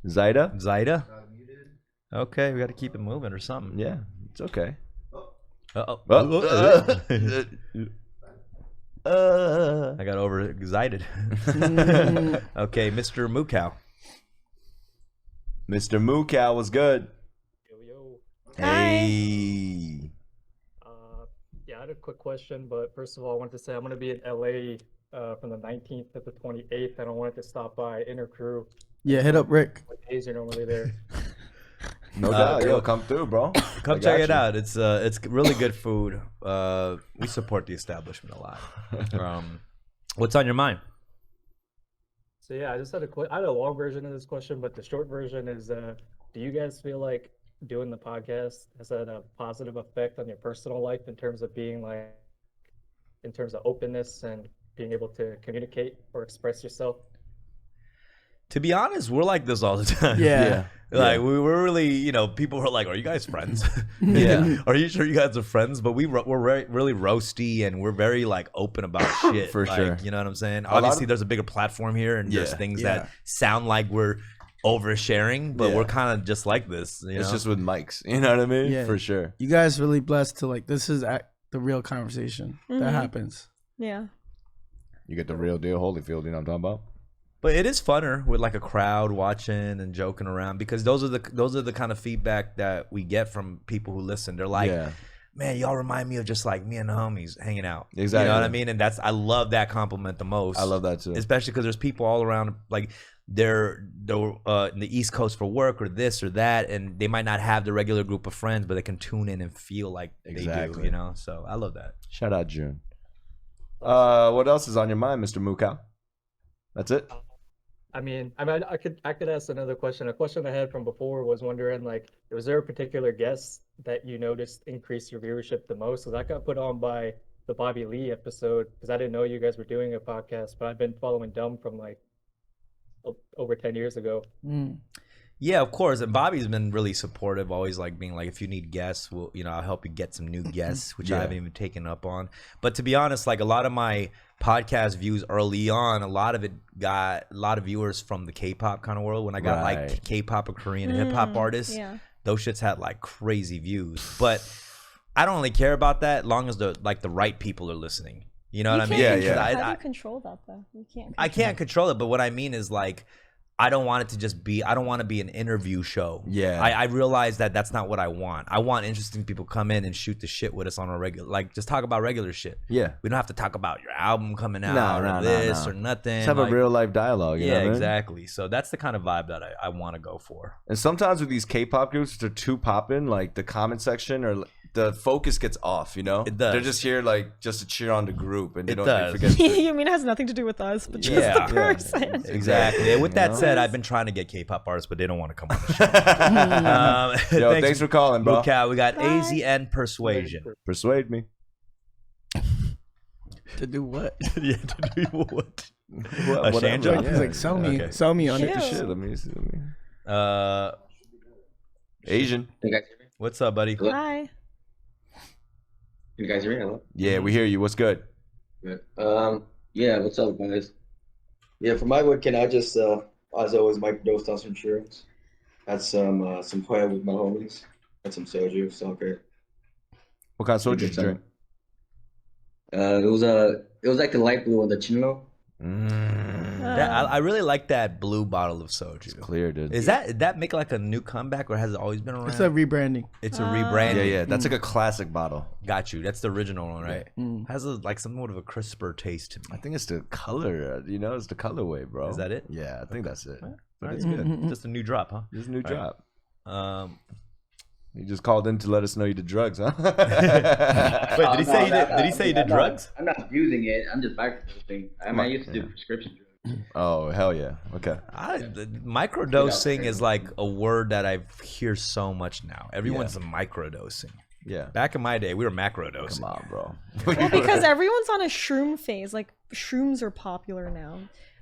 Zaida? Zaida? Okay, we got to keep it moving or something. Yeah, it's okay. Uh-oh. Uh, I got overexcited. Okay, Mr. Mukau. Mr. Mukau was good. Yo. Hey. Yeah, I had a quick question, but first of all, I wanted to say I'm going to be in LA from the 19th to the 28th, and I wanted to stop by Intercrew. Yeah, hit up Rick. What days you're normally there? No doubt. Yo, come through, bro. Come I check got it you. out. It's really good food. We support the establishment a lot. What's on your mind? So yeah, I just had I had a long version of this question, but the short version is, do you guys feel like doing the podcast has had a positive effect on your personal life in terms of being like, in terms of openness and being able to communicate or express yourself? To be honest, we're like this all the time. Yeah. Like we were really, you know, people were like, "Are you guys friends?" Yeah. Are you sure you guys are friends? But we're really roasty and we're very like open about shit. For like, sure. You know what I'm saying? lot Obviously, of- there's a bigger platform here, and there's Yeah. things Yeah. that sound like we're oversharing, but Yeah. we're kind of just like this. You It's know? just with mics. You know what I mean? Yeah. For sure. You guys really blessed to like, this is the real conversation that happens. Yeah. You get the real deal, Holyfield. You know what I'm talking about? But it is funner with like a crowd watching and joking around, because those are the kind of feedback that we get from people who listen. They're like, Yeah. "Man, y'all remind me of just like me and the homies hanging out." Exactly. You know what I mean? And I love that compliment the most. I love that too. especially because there's people all around, like they're in the East Coast for work or this or that, and they might not have the regular group of friends, but they can tune in and feel like they do. Exactly. You know, so I love that. Shout out June. What else is on your mind, Mr. Mukau? That's it? I mean, I could ask another question. A question I had from before was wondering, like, was there a particular guest that you noticed increased your viewership the most? Because I got put on by the Bobby Lee episode, because I didn't know you guys were doing a podcast, but I've been following Dumb from like over 10 years ago. Yeah, of course. And Bobby's been really supportive, always like being like, if you need guests, I'll help you get some new guests, which I Yeah. haven't even taken up on. But to be honest, like a lot of my podcast views early on, a lot of it got a lot of viewers from the K-pop kind of world. When I got like Right. K-pop or Korean hip hop artists, Yeah. those shits had like crazy views. But I don't really care about that, as long as the right people are listening. You know what I mean? Yeah, 'Cause yeah. How do I you control that though? You can't. can't control it, but what I mean is like, I don't want it to just be, I don't want to be an interview show. Yeah. I realize that that's not what I want. I want interesting people come in and shoot the shit with us on a regular, like just talk about regular shit. Yeah. We don't have to talk about your album coming out or this or nothing. Just have a real life dialogue. You know what I mean? Exactly. So that's the kind of vibe that I want to go for. And sometimes with these K-pop groups, they're too poppin', like the comment section or the focus gets off, you know? It does. They're just here like just to cheer on the group, and they don't does. forget. You mean it has nothing to do with us, but just the person. Exactly. And with that said, I've been trying to get K-pop artists, but they don't want to come on the show. Yo, thanks for calling, bro. We got AZN Persuasion. Persuade me. To do what? Yeah, to do what? What? A Shan joke? He's like, sell me on it. Shit, let me see. Asian. You guys hear me? What's up, buddy? Hi. You guys hear me? Hello? Yeah, we hear you. What's good? Good. Yeah, what's up, guys? Yeah, for my weekend, I just, as always, microdosed on some shrooms. Had some Hoya with my homies. Had some soju, so great. What kind of soju did you drink? It was like the light blue one, the Chinlo. Yeah, I really like that blue bottle of soju. It's clear, dude. Did that make like a new comeback, or has it always been around? It's a rebranding. It's a rebranding. Yeah. That's like a classic bottle. Got you. That's the original one, right? Has like somewhat of a crisper taste to me. I think it's the color. It's the colorway, bro. Is that it? Yeah, I think that's it. But it's good. Just a new drop, huh? Just a new drop. Right. You just called in to let us know you did drugs, huh? Wait, did he say he did? Did he say he did drugs? I'm not using it. I'm just microdosing. I used to do prescription drugs. Oh, hell yeah. Okay. Microdosing is like a word that I hear so much now. Everyone's microdosing. Yeah. Back in my day, we were macrodosing. Come on, bro. Well, because everyone's on a shroom phase. Like, shrooms are popular now.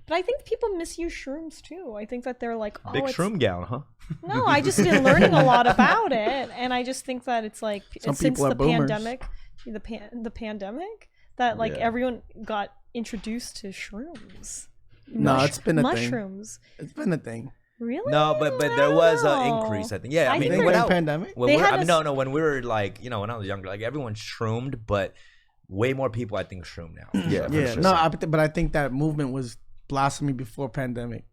But I think people misuse shrooms too. I think that they're like, oh, big shroom gown, huh? No, I just been learning a lot about it, and I just think that it's like since the pandemic, the pandemic, that like everyone got introduced to shrooms. No, it's been a mushrooms. thing. It's been a thing. Really? No, but there was an increase, I think. Yeah, I mean, pandemic. When we were like, when I was younger, like everyone shroomed, but way more people, I think, shroom now. Yeah. Sure. No, but I think that movement was blossoming before pandemic.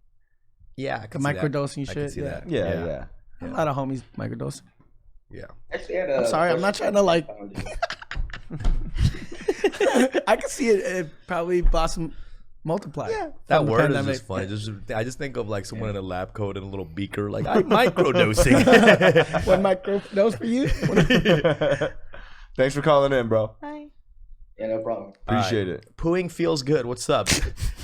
Yeah, I the microdosing shit. Yeah. A lot of homies microdosing. Yeah. I'm sorry, I'm not trying to like. I can see it probably blossom, multiply. Yeah, that word is just funny. I just think of like someone in a lab coat and a little beaker, like I'm microdosing. One microdose for you. Thanks for calling in, bro. Bye. Yeah, no problem. Appreciate it. Pooing feels good. What's up?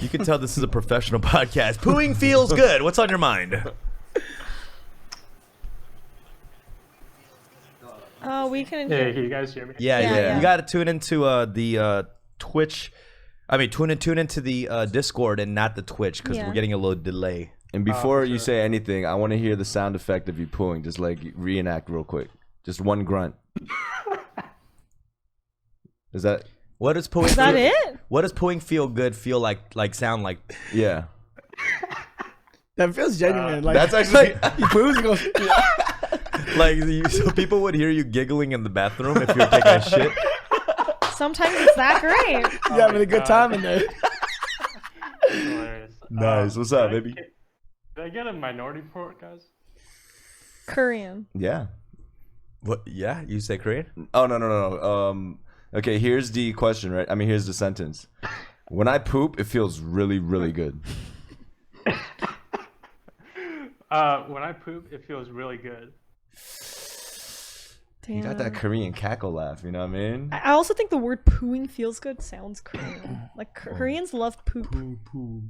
You can tell this is a professional podcast. Pooing feels good. What's on your mind? We can. Hey, can you guys hear me? Yeah. You got to tune into the Twitch. I mean, tune into the Discord and not the Twitch because we're getting a little delay. And before you say anything, I want to hear the sound effect of you pooing. Just like reenact real quick. Just one grunt. Is that? What does pooing? Is that it? What does pooing feel good? Feel like sound like? Yeah. That feels genuine. Like that's actually he poos and goes. Like so people would hear you giggling in the bathroom if you were taking a shit. Sometimes it's that great. You're having a good time in there. Nice. What's up, baby? Did I get a minority report, guys? Korean. Yeah. What? Yeah, you say Korean? Oh no. Okay, here's the question, right? I mean, here's the sentence. When I poop, it feels really, really good. When I poop, it feels really good. Damn. You got that Korean cackle laugh, you know what I mean? I also think the word pooing feels good sounds Korean. Like Koreans love poop. Poo.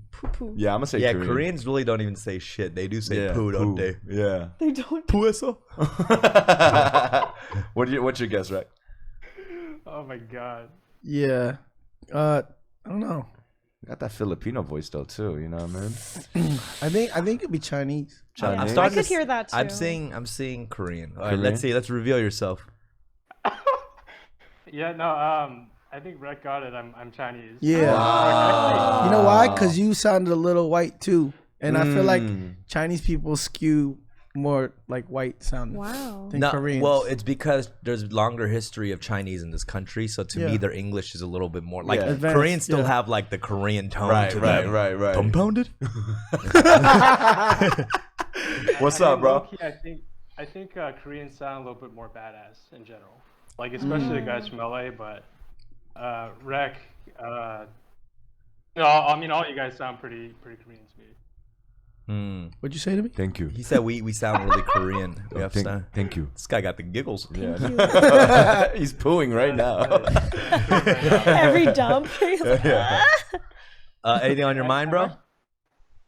Yeah, I'm gonna say Korean. Koreans really don't even say shit. They do say poo, don't they? Yeah. They don't. Poo-eso. What's your guess, Rek? Oh my god. Yeah. I don't know. You got that Filipino voice though too, you know what I mean? I think it'd be Chinese. Chinese. I could hear that too. I'm seeing Korean. All right, let's see. Let's reveal yourself. Yeah, no, I think Rek got it. I'm Chinese. Yeah. Wow. You know why? Because you sounded a little white too. And I feel like Chinese people skew more like white sounding. Wow. Than No, Koreans. well, it's because there's longer history of Chinese in this country, so to me, their English is a little bit more like Advanced, Koreans still have like the Korean tone to them. Right. Dumbfoundead. What's up, bro? Low-key, I think Koreans sound a little bit more badass in general, like especially the guys from LA. But Rek, no, I mean all you guys sound pretty Korean to me. What'd you say to me? Thank you. He said we sound really Korean. We have Thank you. This guy got the giggles. Yeah. He's pooing right now. Every dump. Anything on your mind, bro?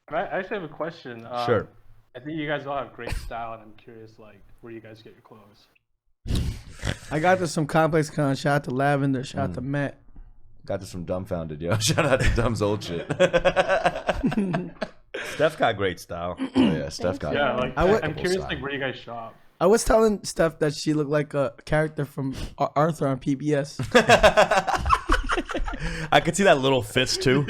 I actually have a question. Sure. I think you guys all have great style, and I'm curious, like, where you guys get your clothes. I got this from ComplexCon. Shout out to Lavender. Shout out to Matt. Got this from Dumbfoundead, yo. Shout out to Dumb's old shit. Steph got great style. Oh, yeah, Steph got Yeah, it. like I'm curious, like, where you guys shop. I was telling Steph that she looked like a character from Arthur on PBS. I could see that little fist too.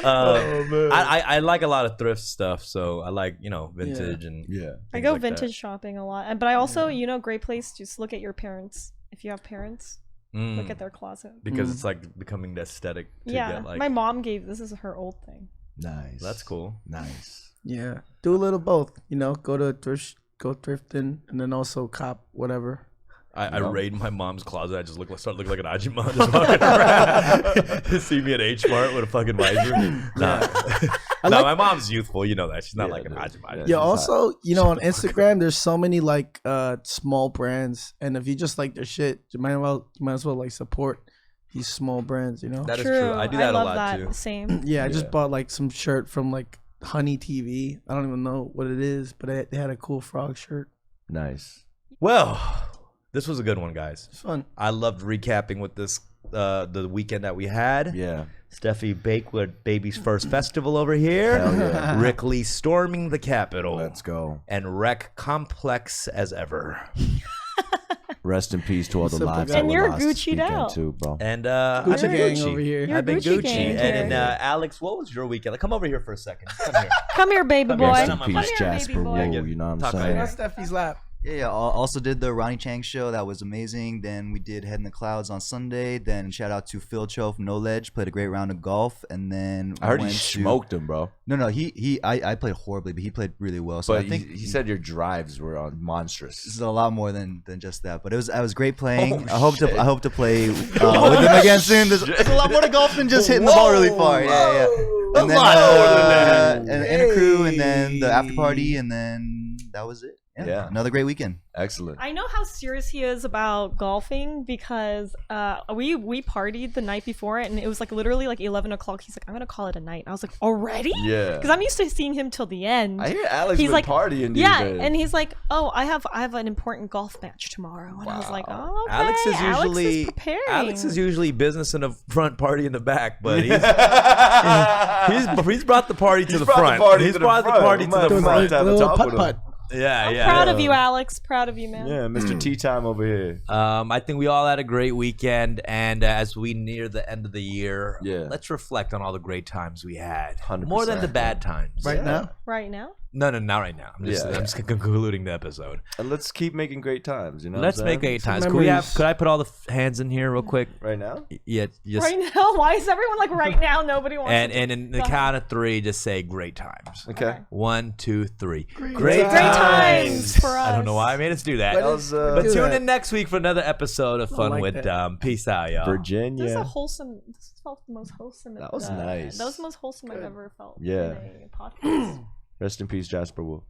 I like a lot of thrift stuff, so I like vintage and I go like vintage shopping a lot, but I also great place to just look at your parents if you have parents. Look at their closet because it's like becoming the aesthetic. To get, like, my mom gave this is her old thing. Nice. That's cool. Nice. Yeah, do a little both. Go to go thrifting, and then also cop whatever. I raid my mom's closet. I just start looking like an Ajima. Just walking around. See me at H Mart with a fucking visor. Nah, my mom's youthful. You know that she's not like an Ajima. Yeah. Also, on Instagram, there's so many like small brands, and if you just like their shit, you might as well like support these small brands. That is true. I do that a lot too. Same. Yeah, I just bought like some shirt from like Honey TV. I don't even know what it is, but they had a cool frog shirt. Nice. Well, this was a good one, guys. It's fun. I loved recapping with this the weekend that we had. Yeah. Steffie Baik with Baby's first festival over here. Hell yeah. Rick Lee storming the Capitol. Let's go. And Rek complex as ever. Rest in peace to all the Simple lives guy. that And were you're lost this Gucci'd weekend out. too, bro. And Gucci I've been gang Gucci. over here. You're I've been Gucci Gucci. gang. And then Alex, what was your weekend? Like, come over here for a second. Come here. Come here, baby boy. Rest in Come peace, here, Jasper baby boy. Wu, you know what I'm Talk saying? right That's Steffi's lap. Yeah. Also did the Ronny Chieng Show. That was amazing. Then we did Head in the Clouds on Sunday. Then shout out to Phil Cho from No Ledge. Played a great round of golf. And then I heard went you to- smoked him, bro. No. I played horribly, but he played really well. So But I think he said your drives were monstrous. this is a lot more than just that. But I was great playing. Oh, I hope to play with him again soon. There's a lot more to golf than just hitting the ball really far. Yeah. And then and Intercrew, and then the after party, and then that was it. Yeah. Another great weekend. Excellent. I know how serious he is about golfing because we partied the night before it, and it was like literally like 11 o'clock. He's like, I'm gonna call it a night. And I was like, already? Yeah. Because I'm used to seeing him till the end. I hear Alex He's been like, partying. yeah, these days. and he's like, oh, I have an important golf match tomorrow, and I was like, oh, okay. Alex is usually business in the front, party in the back, but he's brought the party to the front. He's brought the party to the front. I'm proud of you, Alex. Proud of you, man. Yeah, Mr. Tea Time over here. I think we all had a great weekend, and as we near the end of the year, let's reflect on all the great times we had. 100%. More than the bad times. Right now? Right now? No, not right now. I'm just concluding the episode. And let's keep making great times. Let's make great times. Could I put all the hands in here real quick? Right now? Yeah. Just, right now? Why is everyone like right now? Nobody wants. And in the count of three, just say great times. Okay. 1, 2, 3. Great times for us. I don't know why I made us do that. But tune in next week for another episode of Fun with Dumb. Peace out, y'all. Virginia. This is a wholesome. This felt the most wholesome. That was nice. That was the most wholesome I've ever felt. Yeah. In a podcast. Rest in peace, Jasper Wu.